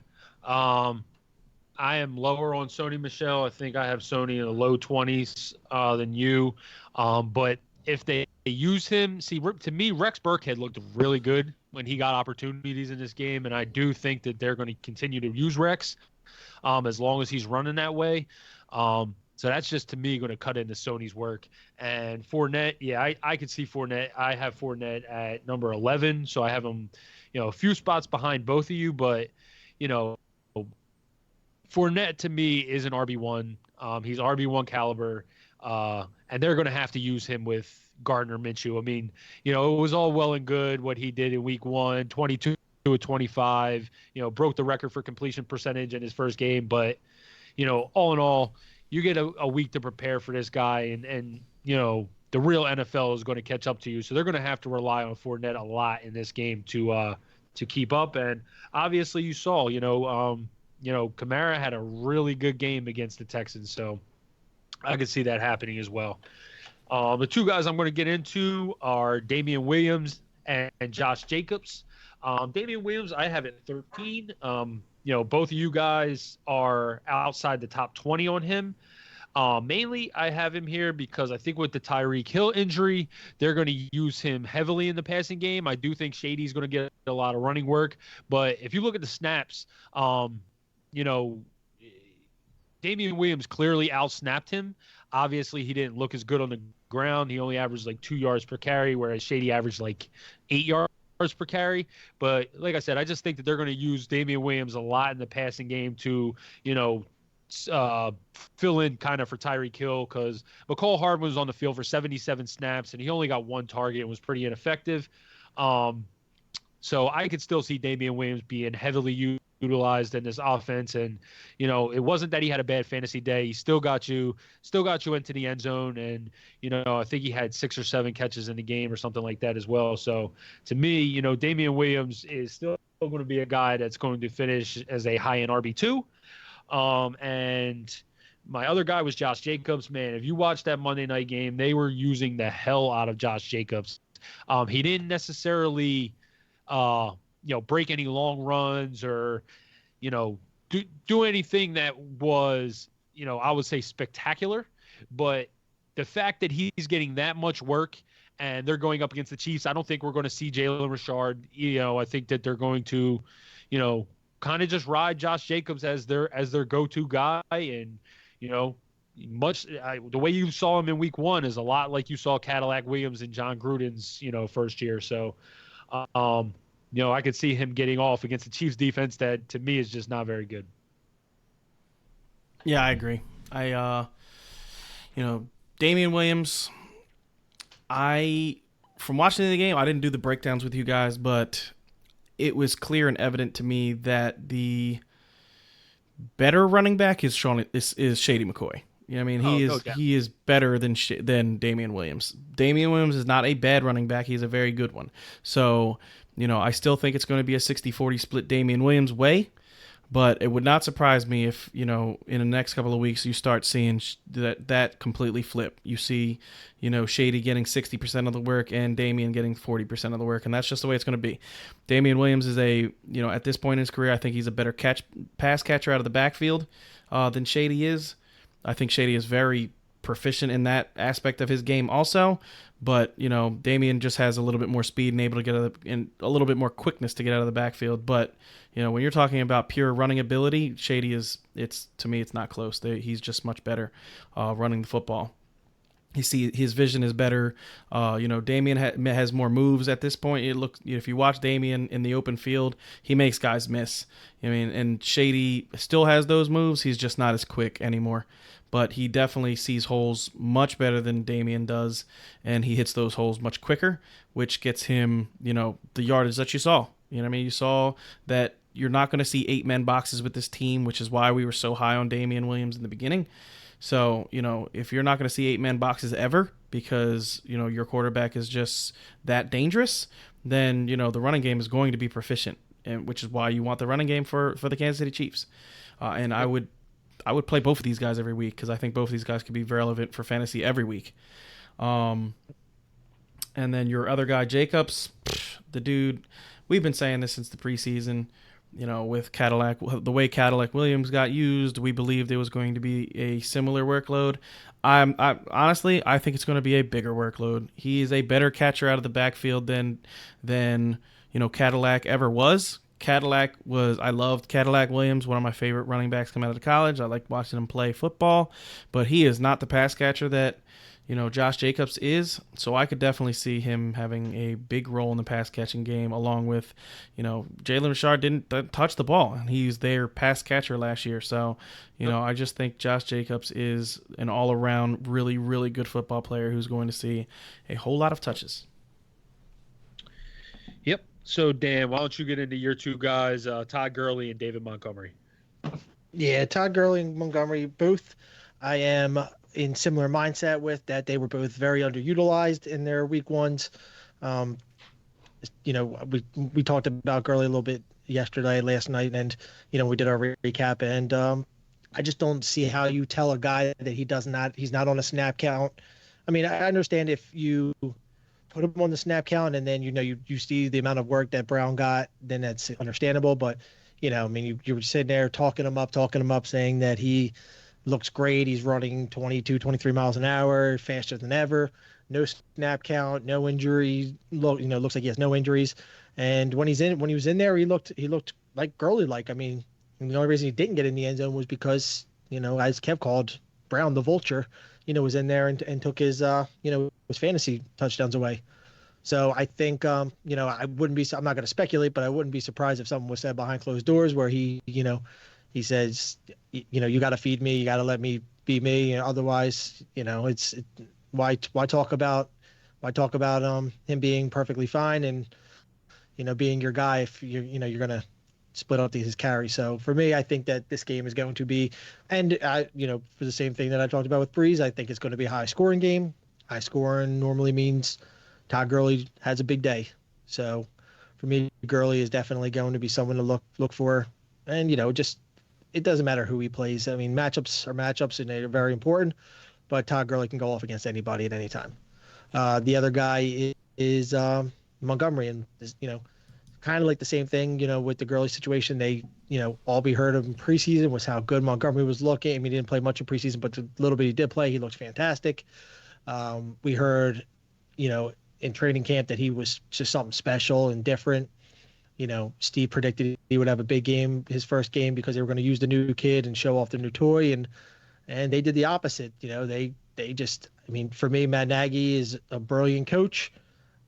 I am lower on Sony Michel. I think I have Sony in the low 20s than you. But if they use him, to me, Rex Burkhead looked really good when he got opportunities in this game, and I do think that they're going to continue to use Rex as long as he's running that way. So that's just, to me, going to cut into Sony's work. And Fournette, yeah, I could see Fournette. I have Fournette at number 11, so I have him, a few spots behind both of you, but, Fournette, to me, is an RB1. He's RB1 caliber, and they're going to have to use him with Gardner Minshew. I mean, it was all well and good what he did in week 1, 22 to 25, broke the record for completion percentage in his first game. But, all in all, you get a week to prepare for this guy, and the real NFL is going to catch up to you. So they're going to have to rely on Fournette a lot in this game to keep up. And obviously you saw, Kamara had a really good game against the Texans, so I could see that happening as well. The two guys I'm going to get into are Damian Williams and Josh Jacobs. Damian Williams, I have at 13. Both of you guys are outside the top 20 on him. Mainly, I have him here because I think with the Tyreek Hill injury, they're going to use him heavily in the passing game. I do think Shady's going to get a lot of running work, but if you look at the snaps, Damian Williams clearly outsnapped him. Obviously, he didn't look as good on the ground. He only averaged like 2 yards per carry, whereas Shady averaged like 8 yards per carry. But like I said, I just think that they're going to use Damian Williams a lot in the passing game to, fill in kind of for Tyreek Hill, because McCall Hardman was on the field for 77 snaps, and he only got one target and was pretty ineffective. So I could still see Damian Williams being heavily used underutilized in this offense. And, it wasn't that he had a bad fantasy day. He still got you into the end zone. And, I think he had 6 or 7 catches in the game or something like that as well. So to me, Damian Williams is still going to be a guy that's going to finish as a high-end RB2. And my other guy was Josh Jacobs. Man, if you watch that Monday night game, they were using the hell out of Josh Jacobs. He didn't necessarily, break any long runs or, do anything that was, I would say spectacular. But the fact that he's getting that much work and they're going up against the Chiefs, I don't think we're going to see Jalen Richard. I think that they're going to, kind of just ride Josh Jacobs as their go-to guy. And, the way you saw him in week 1 is a lot like you saw Cadillac Williams and John Gruden's, first year. So, I could see him getting off against the Chiefs defense that to me is just not very good. Yeah, I agree. Damian Williams, from watching the game, I didn't do the breakdowns with you guys, but it was clear and evident to me that the better running back is Shady McCoy. He is better than Damian Williams. Damian Williams is not a bad running back. He's a very good one. So, I still think it's going to be a 60-40 split Damian Williams way, but it would not surprise me if, in the next couple of weeks you start seeing that completely flip. You see, Shady getting 60% of the work and Damian getting 40% of the work, and that's just the way it's going to be. Damian Williams is at this point in his career, I think he's a better pass catcher out of the backfield than Shady is. I think Shady is very proficient in that aspect of his game also, but Damian just has a little bit more speed and able to get and a little bit more quickness to get out of the backfield. But when you're talking about pure running ability, Shady to me it's not close. He's just much better running the football. His vision is better. Damian has more moves at this point. If you watch Damian in the open field, he makes guys miss. And Shady still has those moves. He's just not as quick anymore. But he definitely sees holes much better than Damian does, and he hits those holes much quicker, which gets him, the yardage that you saw. You saw that you're not going to see 8-man boxes with this team, which is why we were so high on Damian Williams in the beginning. So, if you're not going to see 8-man boxes ever because, your quarterback is just that dangerous, then, the running game is going to be proficient, and which is why you want the running game for the Kansas City Chiefs. And I would play both of these guys every week because I think both of these guys could be relevant for fantasy every week. And then your other guy, Jacobs, the dude, we've been saying this since the preseason, with Cadillac, the way Cadillac Williams got used, we believed it was going to be a similar workload. I honestly think it's going to be a bigger workload. He is a better catcher out of the backfield than Cadillac ever was. I loved Cadillac Williams, one of my favorite running backs coming out of college. I liked watching him play football, but he is not the pass catcher that, Josh Jacobs is. So I could definitely see him having a big role in the pass catching game along with, Jalen Richard didn't touch the ball and he's their pass catcher last year. So, I just think Josh Jacobs is an all around really, really good football player who's going to see a whole lot of touches. Yep. So, Dan, why don't you get into your two guys, Todd Gurley and David Montgomery? Yeah, Todd Gurley and Montgomery, both I am in similar mindset with that. They were both very underutilized in their week 1s. We talked about Gurley a little bit last night, and, we did our recap. And I just don't see how you tell a guy that he's not on a snap count. I mean, I understand if you put him on the snap count and then you see the amount of work that Brown got, then that's understandable. But you were sitting there talking him up, saying that he looks great. He's running 22, 23 miles an hour, faster than ever. No snap count, no injuries. Looks like he has no injuries. And when he was in there, he looked like Gurley. The only reason he didn't get in the end zone was because as Kev called Brown the vulture, was in there and took his his fantasy touchdowns away. So I think I'm not going to speculate, but I wouldn't be surprised if something was said behind closed doors where he says, you got to feed me, you got to let me be me, otherwise, why talk about him being perfectly fine and being your guy if you're gonna split up his carry. So for me, I think that this game is going to be, and for the same thing that I talked about with Breeze, I think it's going to be a high scoring game. High scoring normally means Todd Gurley has a big day. So for me, Gurley is definitely going to be someone to look for. And, just it doesn't matter who he plays. I mean, matchups are matchups, and they're very important. But Todd Gurley can go off against anybody at any time. The other guy is Montgomery, and kind of like the same thing. With the Gurley situation, they all we heard of in preseason was how good Montgomery was looking. I mean, he didn't play much in preseason, but the little bit he did play, he looked fantastic. We heard, in training camp that he was just something special and different. Steve predicted he would have a big game, his first game, because they were going to use the new kid and show off the new toy, and they did the opposite. They just, I mean, for me, Matt Nagy is a brilliant coach,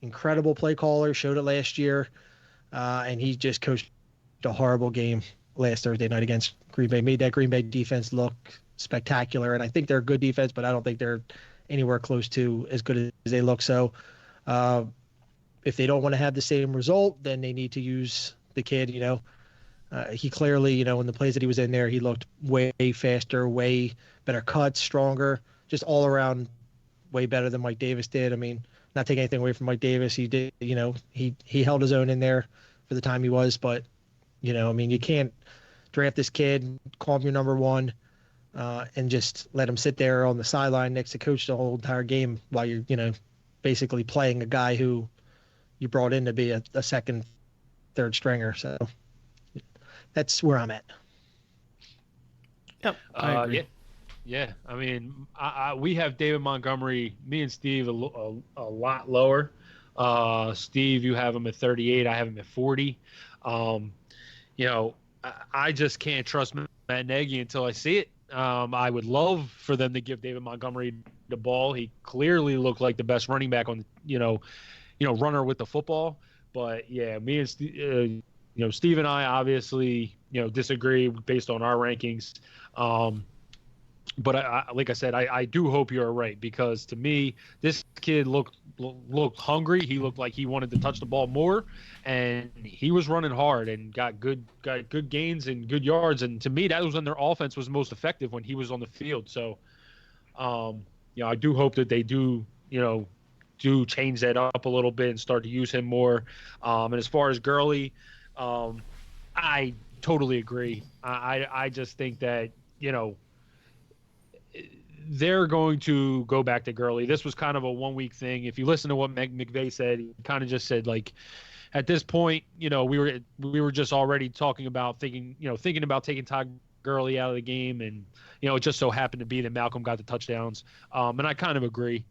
incredible play caller, showed it last year, and he just coached a horrible game last Thursday night against Green Bay, made that Green Bay defense look spectacular, and I think they're a good defense, but I don't think they're anywhere close to as good as they look. So if they don't want to have the same result, then they need to use the kid. He clearly, in the plays that he was in there, he looked way faster, way better cuts, stronger, just all around way better than Mike Davis did. I mean, not taking anything away from Mike Davis. He did, he held his own in there for the time he was, but, I mean, you can't draft this kid, call him your number one, and just let him sit there on the sideline next to coach the whole entire game while you're, basically playing a guy who you brought in to be a second, third stringer. So that's where I'm at. Yep. I agree. Yeah. I mean, we have David Montgomery, me and Steve, a lot lower. Steve, you have him at 38. I have him at 40. I just can't trust Matt Nagy until I see it. I would love for them to give David Montgomery the ball. He clearly looked like the best running back on, runner with the football. But yeah, me and Steve and I obviously, disagree based on our rankings. But like I said, I do hope you're right, because to me, this kid looked hungry. He looked like he wanted to touch the ball more, and he was running hard and got good gains and good yards. And to me, that was when their offense was most effective, when he was on the field. So, I do hope that they do change that up a little bit and start to use him more. And as far as Gurley, I totally agree. I just think that, they're going to go back to Gurley. This was kind of a 1 week thing. If you listen to what McVay said, he kind of just said, like, at this point, we were just already thinking about taking Todd Gurley out of the game, and it just so happened to be that Malcolm got the touchdowns. And I kind of agree.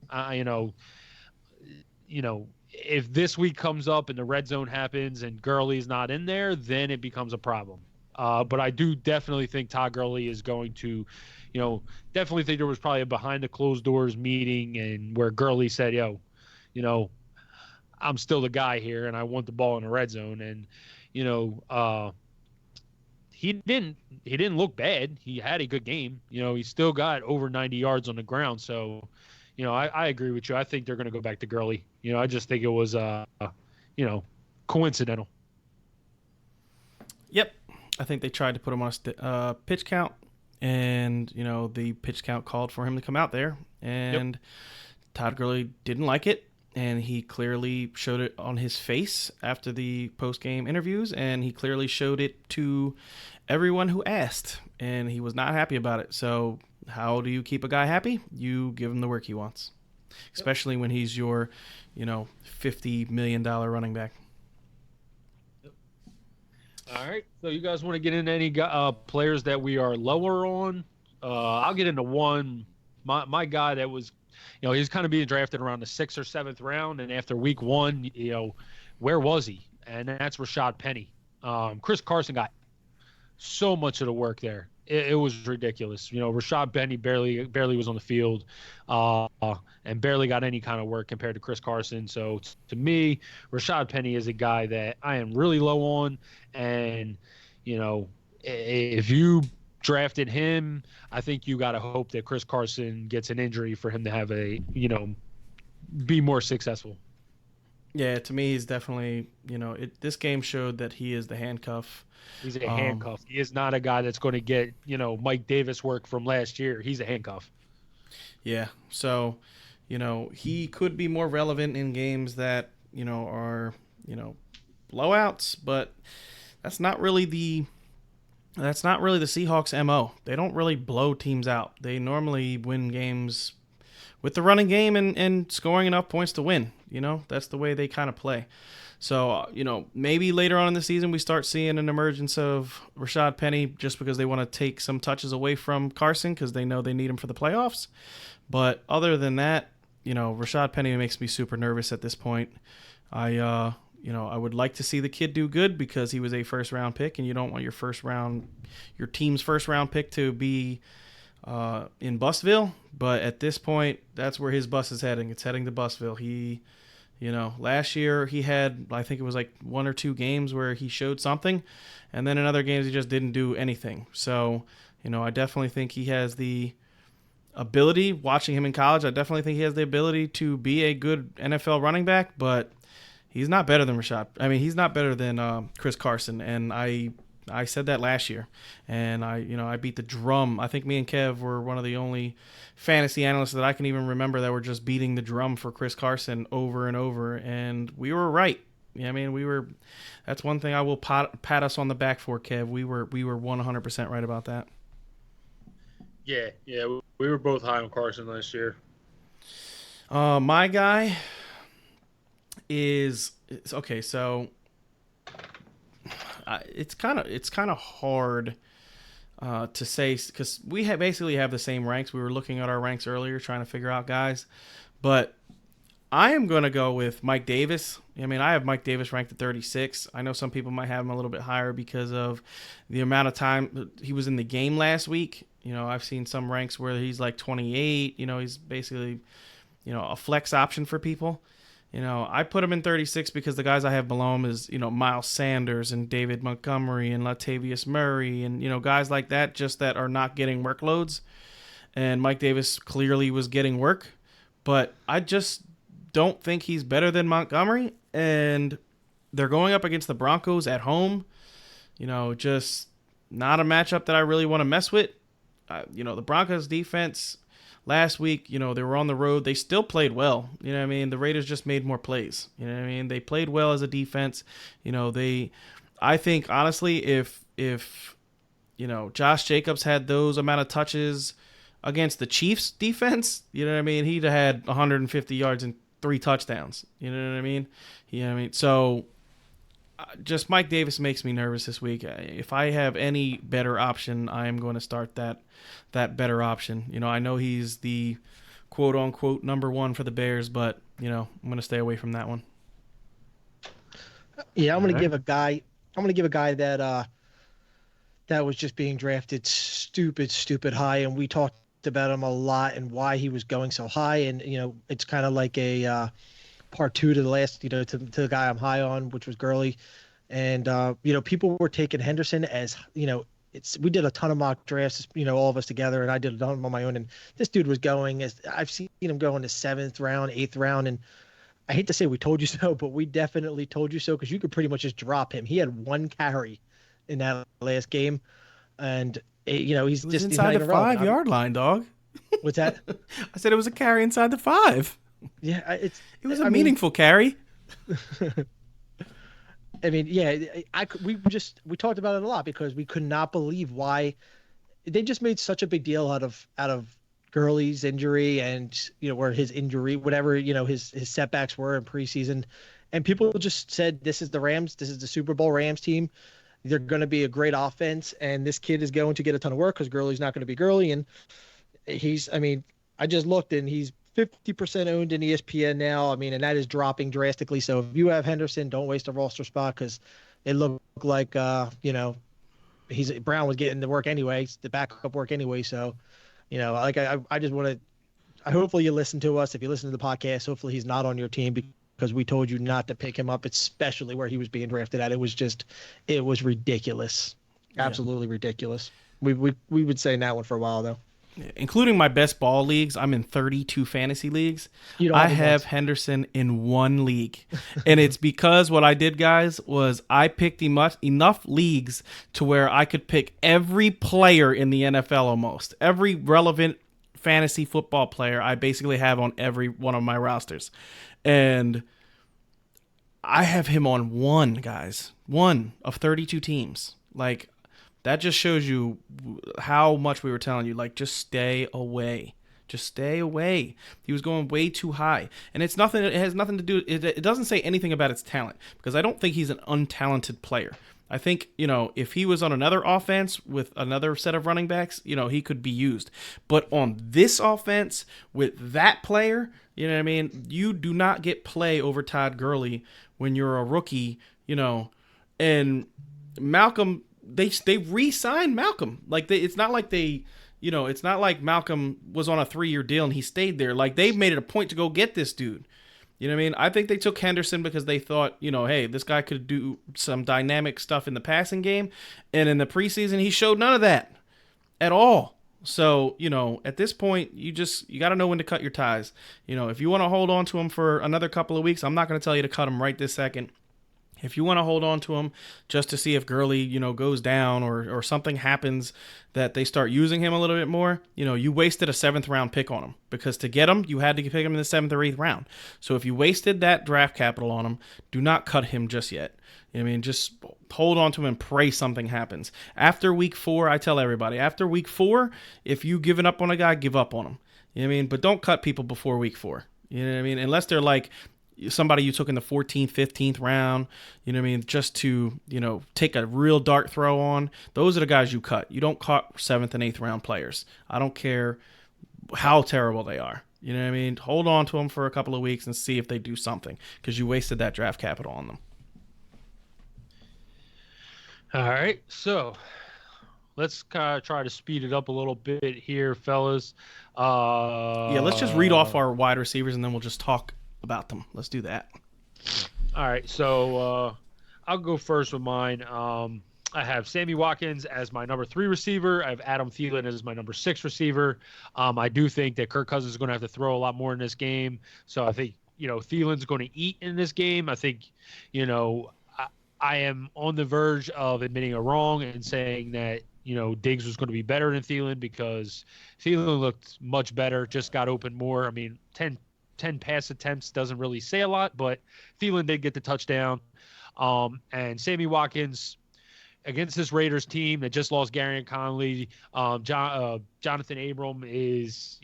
If this week comes up and the red zone happens and Gurley's not in there, then it becomes a problem. But I do definitely think Todd Gurley is going to, definitely think there was probably a behind the closed doors meeting, and where Gurley said, I'm still the guy here and I want the ball in the red zone. And, he didn't look bad. He had a good game. He still got over 90 yards on the ground. So, I agree with you. I think they're going to go back to Gurley. I just think it was, coincidental. Yep. I think they tried to put him on a pitch count, and, the pitch count called for him to come out there, and Todd Gurley didn't like it, and he clearly showed it on his face after the post-game interviews, and he clearly showed it to everyone who asked, and he was not happy about it. So how do you keep a guy happy? You give him the work he wants, especially when he's your, $50 million running back. All right. So you guys want to get into any players that we are lower on? I'll get into one. My guy that was, he's kind of being drafted around the 6th or 7th round, and after week 1, where was he? And that's Rashad Penny. Chris Carson got so much of the work there. It was ridiculous. Rashad Penny barely was on the field, and barely got any kind of work compared to Chris Carson. So to me, Rashad Penny is a guy that I am really low on. And, if you drafted him, I think you got to hope that Chris Carson gets an injury for him to have be more successful. Yeah, to me, he's definitely, this game showed that he is the handcuff. He's a handcuff. He is not a guy that's going to get, Mike Davis work from last year. He's a handcuff. Yeah. So, he could be more relevant in games that, are, blowouts, but that's not really the Seahawks MO. They don't really blow teams out. They normally win games with the running game and scoring enough points to win. That's the way they kind of play. So, maybe later on in the season we start seeing an emergence of Rashad Penny just because they want to take some touches away from Carson because they know they need him for the playoffs. But other than that, Rashad Penny makes me super nervous at this point. I would like to see the kid do good because he was a first-round pick, and you don't want your team's first-round pick to be in Busville. But at this point, that's where his bus is heading. It's heading to Busville. He, last year he had, I think it was like 1 or 2 games where he showed something, and then in other games he just didn't do anything. So, I definitely think he has the ability, watching him in college, I definitely think he has the ability to be a good NFL running back, but he's not better than Rashad. I mean, he's not better than Chris Carson, and I said that last year, and I beat the drum. I think me and Kev were one of the only fantasy analysts that I can even remember that were just beating the drum for Chris Carson over and over, and we were right. I mean, that's one thing I will pat us on the back for, Kev. We were 100% right about that. Yeah, we were both high on Carson last year. My guy is okay. So it's kind of hard to say because we basically have the same ranks. We were looking at our ranks earlier, trying to figure out guys, but I am going to go with Mike Davis. I mean, I have Mike Davis ranked at 36. I know some people might have him a little bit higher because of the amount of time he was in the game last week. I've seen some ranks where he's like 28. He's basically, a flex option for people. I put him in 36 because the guys I have below him is, Miles Sanders and David Montgomery and Latavius Murray and, guys like that just that are not getting workloads. And Mike Davis clearly was getting work, but I just don't think he's better than Montgomery. And they're going up against the Broncos at home. Just not a matchup that I really want to mess with. The Broncos defense last week, they were on the road. They still played well. The Raiders just made more plays. They played well as a defense. I think honestly, if Josh Jacobs had those amount of touches against the Chiefs defense, he'd have had 150 yards and 3 touchdowns. So just Mike Davis makes me nervous this week. If I have any better option, I am going to start that better option. I know he's the quote unquote number 1 for the Bears, but I'm going to stay away from that one. Yeah, I'm going to give a guy that was just being drafted stupid high, and we talked about him a lot and why he was going so high, and it's kind of like a part 2 to the last, to the guy I'm high on, which was Gurley. And, people were taking Henderson as, we did a ton of mock drafts, all of us together, and I did a ton on my own. And this dude was going I've seen him go in the 7th round, 8th round. And I hate to say we told you so, but we definitely told you so because you could pretty much just drop him. He had 1 carry in that last game. And, he's just inside the 5-yard line, dog. What's that? I said it was a carry inside the 5. Yeah, it was a meaningful carry. I mean, yeah, we talked about it a lot because we could not believe why they just made such a big deal out of Gurley's injury and or his injury, whatever his setbacks were in preseason, and people just said this is the Rams, this is the Super Bowl Rams team. They're going to be a great offense, and this kid is going to get a ton of work because Gurley's not going to be Gurley, and I just looked and he's 50% owned in ESPN now. And that is dropping drastically. So if you have Henderson, don't waste a roster spot because it looked like, Brown was getting the work anyway, the backup work anyway. So, I just want to, hopefully you listen to us. If you listen to the podcast, hopefully he's not on your team because we told you not to pick him up, especially where he was being drafted at. It was ridiculous. Absolutely ridiculous. We've been saying that one for a while though. including my best ball leagues. I'm in 32 fantasy leagues. I have Henderson in one league. And it's because what I did, guys, was I picked enough leagues to where I could pick every player in the NFL almost. Every relevant fantasy football player I basically have on every one of my rosters. And I have him on one, guys. One of 32 teams. Like, that just shows you how much we were telling you. Like, just stay away. Just stay away. He was going way too high. And it's nothing. It has nothing to do. It doesn't say anything about its talent, because I don't think he's an untalented player. I think, if he was on another offense with another set of running backs, he could be used. But on this offense with that player, you know what I mean? You do not get play over Todd Gurley when you're a rookie, and Malcolm, they re-signed Malcolm. Like, it's not like it's not like Malcolm was on a 3-year deal and he stayed there. Like, they've made it a point to go get this dude. You know what I mean? I think they took Henderson because they thought, hey, this guy could do some dynamic stuff in the passing game. And in the preseason, he showed none of that at all. So, at this point, you got to know when to cut your ties. If you want to hold on to him for another couple of weeks, I'm not going to tell you to cut him right this second. If you want to hold on to him just to see if Gurley, goes down or something happens that they start using him a little bit more, you wasted a 7th round pick on him, because to get him, you had to pick him in the 7th or 8th round. So if you wasted that draft capital on him, do not cut him just yet. Just hold on to him and pray something happens. After week 4, I tell everybody, after week 4, if you given up on a guy, give up on him. You know what I mean? But don't cut people before week 4. You know what I mean? Unless they're like somebody you took in the 14th, 15th round, just to, take a real dart throw on. Those are the guys you cut. You don't cut 7th and 8th round players. I don't care how terrible they are. You know what I mean? Hold on to them for a couple of weeks and see if they do something, because you wasted that draft capital on them. All right, so let's kind of try to speed it up a little bit here, fellas. Let's just read off our wide receivers and then we'll just talk about them. Let's do that. All right, so I'll go first with mine. I have Sammy Watkins as my number 3 receiver. I have Adam Thielen as my number 6 receiver. I do think that Kirk Cousins is going to have to throw a lot more in this game. So I think, Thielen's going to eat in this game. I think, I am on the verge of admitting a wrong and saying that, Diggs was going to be better than Thielen, because Thielen looked much better, just got open more. I mean, 10 pass attempts doesn't really say a lot, but Thielen did get the touchdown. And Sammy Watkins, against this Raiders team that just lost Gary and Conley, Jonathan Abram is,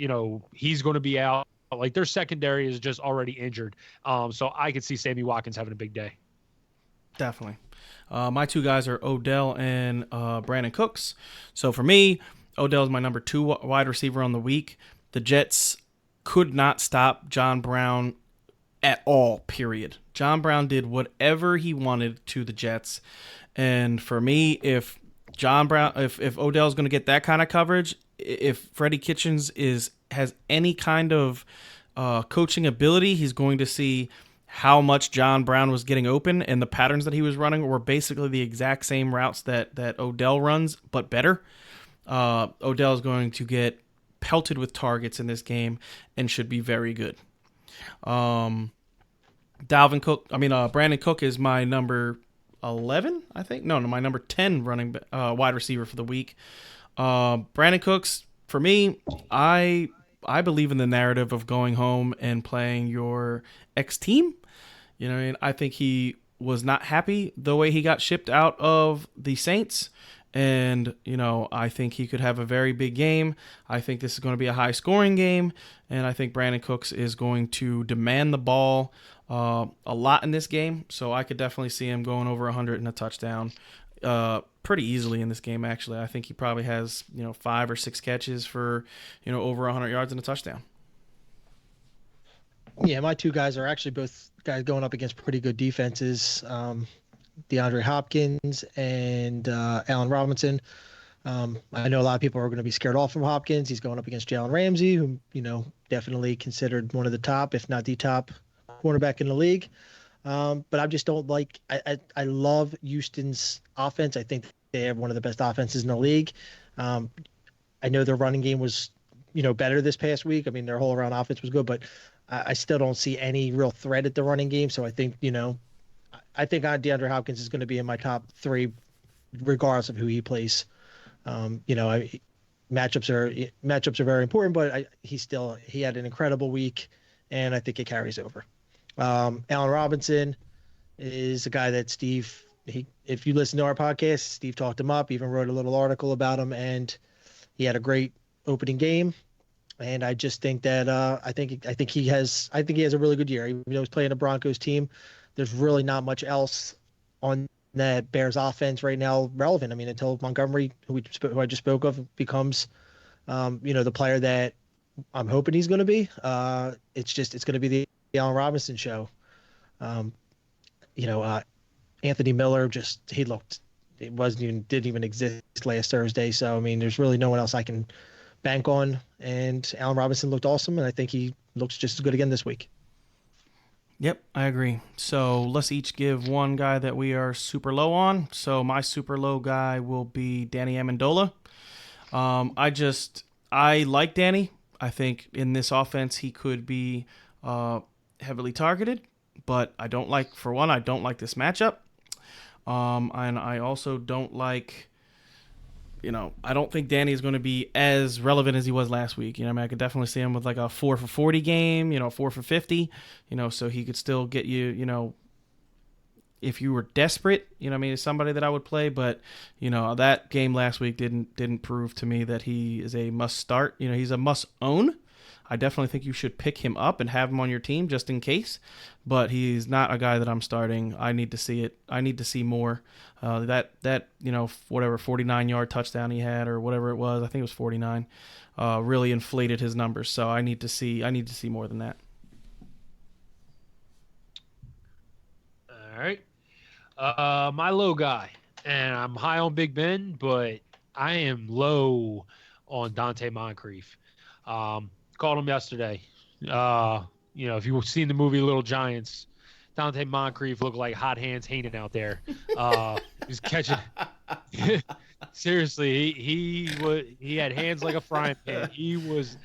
he's going to be out. Like, their secondary is just already injured. So I could see Sammy Watkins having a big day. Definitely. My 2 guys are Odell and Brandon Cooks. So for me, Odell is my number 2 wide receiver on the week. The Jets could not stop John Brown at all, period. John Brown did whatever he wanted to the Jets. And for me, if Odell's going to get that kind of coverage, if Freddie Kitchens has any kind of coaching ability, he's going to see how much John Brown was getting open, and the patterns that he was running were basically the exact same routes that Odell runs, but better. Odell is going to get pelted with targets in this game and should be very good. Brandon Cook is my number 11, I think. No, my number 10 wide receiver for the week. Brandon Cooks, for me, I believe in the narrative of going home and playing your ex-team. You know what I mean? I think he was not happy the way he got shipped out of the Saints. And, I think he could have a very big game. I think this is going to be a high-scoring game. And I think Brandon Cooks is going to demand the ball a lot in this game. So I could definitely see him going over 100 and a touchdown pretty easily in this game, actually. I think he probably has, 5 or 6 catches for, over 100 yards and a touchdown. Yeah, my 2 guys are actually both guys going up against pretty good defenses. DeAndre Hopkins and Allen Robinson. I know a lot of people are going to be scared off from Hopkins. He's going up against Jalen Ramsey, who, definitely considered one of the top, if not the top cornerback in the league. But I just don't like – I love Houston's offense. I think they have one of the best offenses in the league. I know their running game was better this past week. I mean, their whole around offense was good, but I still don't see any real threat at the running game. So I think, I think DeAndre Hopkins is going to be in my top 3, regardless of who he plays. Matchups are very important, but he had an incredible week, and I think it carries over. Allen Robinson is a guy that Steve, if you listen to our podcast, Steve talked him up, even wrote a little article about him, and he had a great opening game. And I just think that I think he has a really good year. Even though he's playing a Broncos team, there's really not much else on that Bears offense right now relevant. I mean, until Montgomery, who I just spoke of, becomes the player that I'm hoping he's going to be. It's going to be the Allen Robinson show. Anthony Miller didn't even exist last Thursday. So I mean, there's really no one else I can bank on. And Allen Robinson looked awesome, and I think he looks just as good again this week. Yep, I agree. So let's each give one guy that we are super low on. So my super low guy will be Danny Amendola. I like Danny. I think in this offense he could be heavily targeted, but I don't like this matchup. And I also don't like, I don't think Danny is going to be as relevant as he was last week. I could definitely see him with like a 4 for 40 game, 4 for 50, so he could still get you, if you were desperate, it's somebody that I would play, but, that game last week didn't prove to me that he is a must start. He's a must own. I definitely think you should pick him up and have him on your team just in case, but he's not a guy that I'm starting. I need to see it. I need to see more. That 49-yard touchdown he had, or whatever it was, I think it was 49, really inflated his numbers. So I need to see more than that. All right. My low guy, and I'm high on Big Ben, but I am low on Dante Moncrief. Called him yesterday. If you've seen the movie Little Giants, Dante Moncrief looked like Hot Hands Hanen out there. He's catching. Seriously, he had hands like a frying pan. He was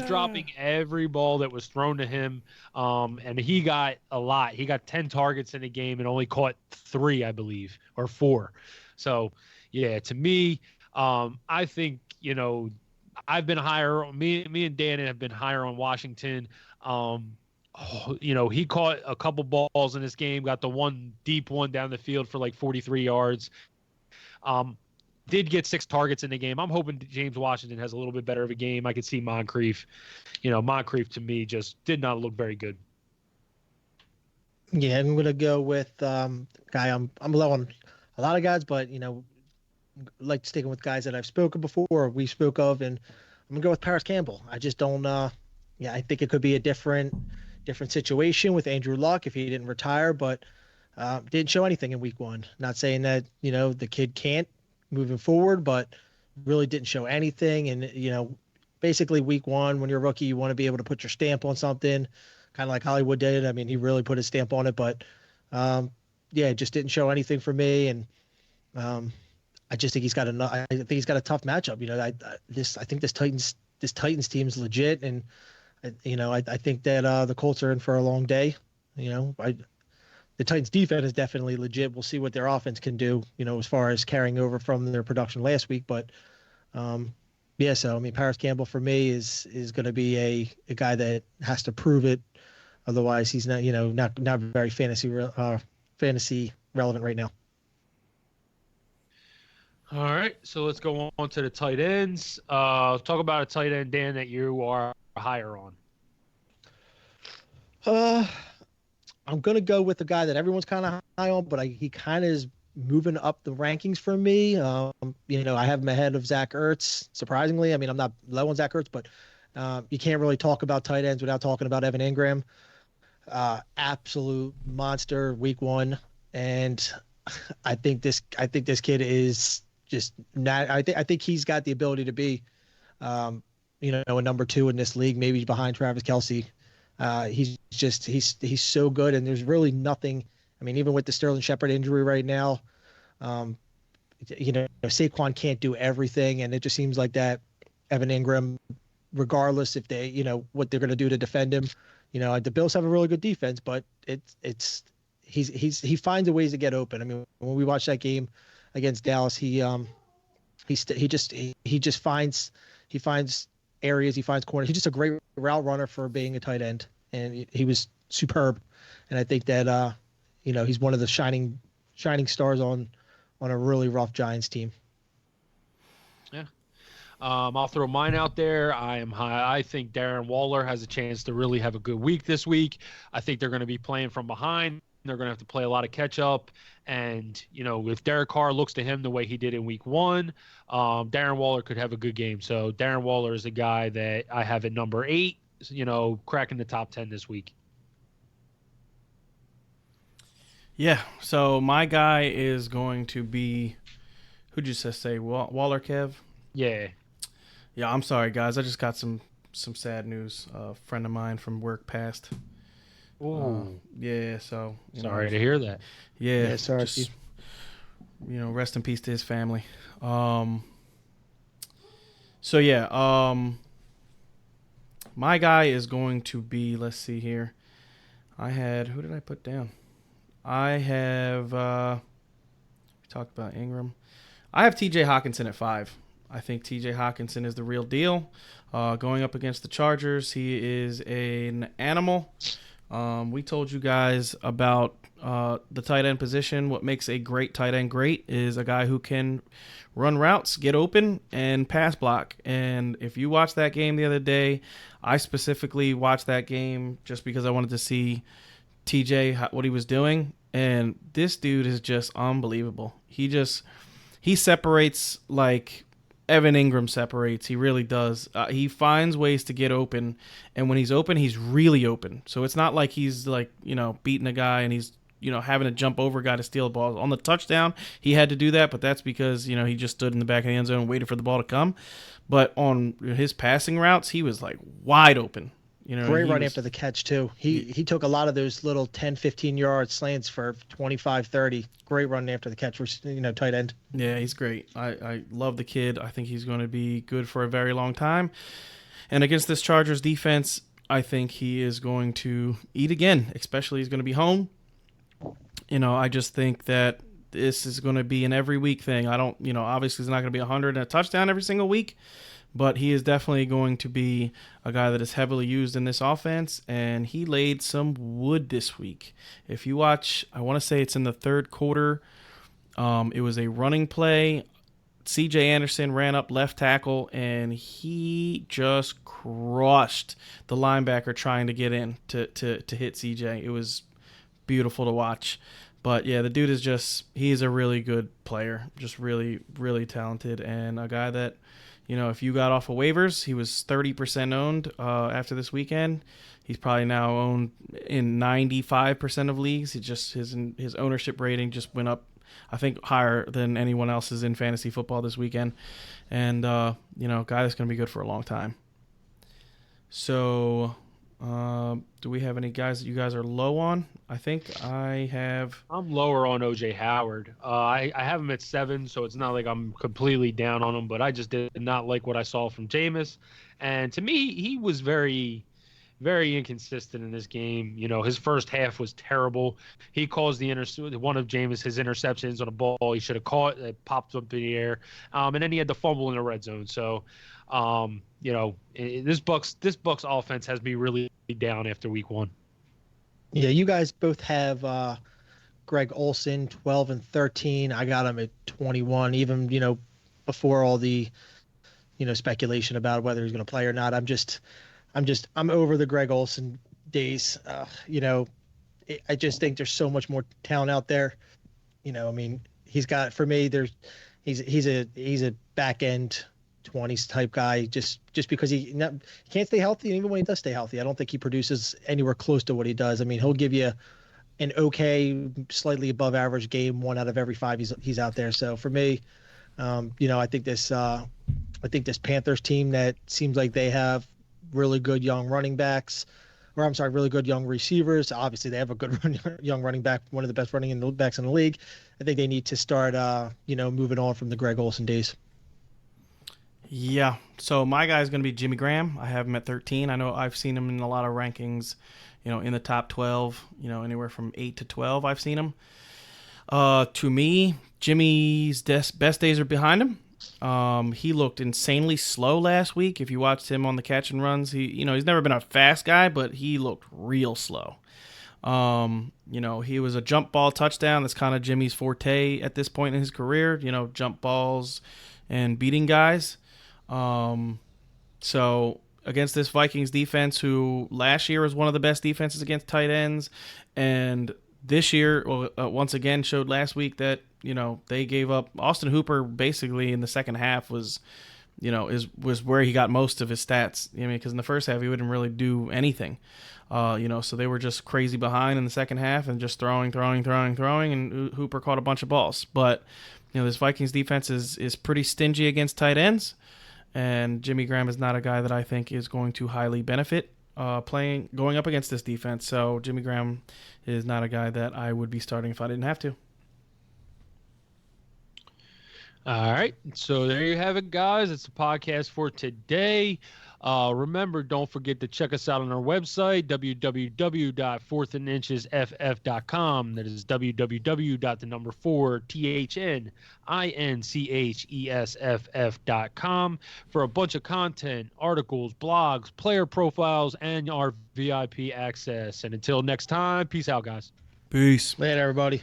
dropping every ball that was thrown to him, and he got a lot. He got 10 targets in the game and only caught 3, I believe, or 4. So, yeah, to me, I think I've been higher. Me and Dan have been higher on Washington. He caught a couple balls in this game, got the one deep one down the field for like 43 yards. Did get 6 targets in the game. I'm hoping James Washington has a little bit better of a game. I could see Moncrief. Moncrief to me just did not look very good. Yeah, I'm gonna go with guy. I'm low on a lot of guys, but like sticking with guys that I've spoken before, or we spoke of, and I'm gonna go with Paris Campbell. I just don't. I think it could be a different situation with Andrew Luck if he didn't retire, but didn't show anything in week 1. Not saying that the kid can't moving forward, but really didn't show anything. And basically week 1, when you're a rookie, you want to be able to put your stamp on something, kind of like Hollywood did. I mean, he really put his stamp on it, but it just didn't show anything for me. And I just think he's got I think he's got a tough matchup. I think this Titans team is legit, and I think that the Colts are in for a long day. The Titans defense is definitely legit. We'll see what their offense can do, as far as carrying over from their production last week. But so I mean, Paris Campbell for me is going to be a guy that has to prove it. Otherwise, he's not not very fantasy relevant right now. All right, so let's go on to the tight ends. Talk about a tight end, Dan, that you are higher on. I'm going to go with the guy that everyone's kind of high on, but he kind of is moving up the rankings for me. I have him ahead of Zach Ertz, surprisingly. I mean, I'm not low on Zach Ertz, but you can't really talk about tight ends without talking about Evan Ingram. Absolute monster week 1. And I think this kid is just not, I think he's got the ability to be, a number 2 in this league, maybe behind Travis Kelce. He's so good, and there's really nothing. I mean, even with the Sterling Shepard injury right now, Saquon can't do everything, and it just seems like that Evan Ingram regardless if they, what they're going to do to defend him. The Bills have a really good defense, but he finds a ways to get open. I mean, when we watched that game against Dallas, he just finds areas, he finds corners. He's just a great route runner for being a tight end, and he was superb. And I think that he's one of the shining stars on a really rough Giants team. Yeah. I'll throw mine out there. I think Darren Waller has a chance to really have a good week this week. I think they're going to be playing from behind. They're going to have to play a lot of catch up. And, if Derek Carr looks to him the way he did in week 1, Darren Waller could have a good game. So Darren Waller is a guy that I have at number 8, cracking the top 10 this week. Yeah, so my guy is going to be, who'd you just say, Waller, Kev? Yeah. Yeah, I'm sorry, guys. I just got some sad news. A friend of mine from work passed. Ooh. Yeah, so. Sorry to hear that. Yeah, sorry. Just, rest in peace to his family. So, yeah, my guy is going to be, let's see here. Who did I put down? I have, we talked about Ingram. I have TJ Hawkinson at 5. I think TJ Hawkinson is the real deal. Going up against the Chargers, he is an animal. We told you guys about the tight end position. What makes a great tight end great is a guy who can run routes, get open, and pass block. And if you watched that game the other day, I specifically watched that game just because I wanted to see TJ, what he was doing, and this dude is just unbelievable. He separates like Evan Ingram separates. He really does. He finds ways to get open, and when he's open, he's really open. So it's not like he's like, beating a guy and he's, having to jump over a guy to steal the ball. On the touchdown, he had to do that, but that's because, he just stood in the back of the end zone and waited for the ball to come. But on his passing routes, he was like wide open. Great run after the catch, too. He took a lot of those little 10, 15-yard slants for 25, 30. Great run after the catch for, tight end. Yeah, he's great. I love the kid. I think he's going to be good for a very long time. And against this Chargers defense, I think he is going to eat again, especially he's going to be home. I just think that this is going to be an every week thing. I don't, obviously he's not going to be 100 and a touchdown every single week, but he is definitely going to be a guy that is heavily used in this offense, and he laid some wood this week. If you watch, I want to say it's in the third quarter, it was a running play. C.J. Anderson ran up left tackle, and he just crushed the linebacker trying to get in to hit C.J. It was beautiful to watch. But, yeah, the dude is he's a really good player, just really, really talented, and a guy that, if you got off of waivers, he was 30% owned after this weekend. He's probably now owned in 95% of leagues. His ownership rating just went up, I think, higher than anyone else's in fantasy football this weekend. And, guy that's going to be good for a long time. So, do we have any guys that you guys are low on? I think I'm lower on O.J. Howard. I have him at 7, so it's not like I'm completely down on him, but I just did not like what I saw from Jameis. And to me, he was very, very inconsistent in this game. His first half was terrible. He caused one of his interceptions on a ball he should have caught. It popped up in the air. And then he had the fumble in the red zone. So, this Bucs offense has me really down after week 1. Yeah, you guys both have Greg Olsen 12 and 13. I got him at 21, even before all the speculation about whether he's going to play or not. I'm over the Greg Olsen days. I just think there's so much more talent out there. He's got, for me, he's a back end 20s type guy just because he can't stay healthy, and even when he does stay healthy, I don't think he produces anywhere close to what he does. I mean, he'll give you an okay, slightly above average game 1 out of every 5 he's out there. So for me, I think this Panthers team that seems like they have really good young running backs, really good young receivers. Obviously, they have a good young running back, one of the best running backs in the league. I think they need to start moving on from the Greg Olsen days. Yeah. So my guy is going to be Jimmy Graham. I have him at 13. I know I've seen him in a lot of rankings, in the top 12, anywhere from 8 to 12 I've seen him. To me, Jimmy's best days are behind him. He looked insanely slow last week. If you watched him on the catch and runs, he's never been a fast guy, but he looked real slow. He was a jump ball touchdown. That's kind of Jimmy's forte at this point in his career, jump balls and beating guys. So against this Vikings defense, who last year was one of the best defenses against tight ends, and this year, once again, showed last week that, they gave up. Austin Hooper basically in the second half was where he got most of his stats. Because in the first half he wouldn't really do anything. So they were just crazy behind in the second half and just throwing, and Hooper caught a bunch of balls. But, this Vikings defense is pretty stingy against tight ends, and Jimmy Graham is not a guy that I think is going to highly benefit going up against this defense. So Jimmy Graham is not a guy that I would be starting if I didn't have to. All right. So there you have it, guys. It's a podcast for today. Remember, don't forget to check us out on our website, www.fourthandinchesff.com. That is www.4thandinchesff.com for a bunch of content, articles, blogs, player profiles, and our VIP access. And until next time, peace out, guys. Peace. Later, everybody.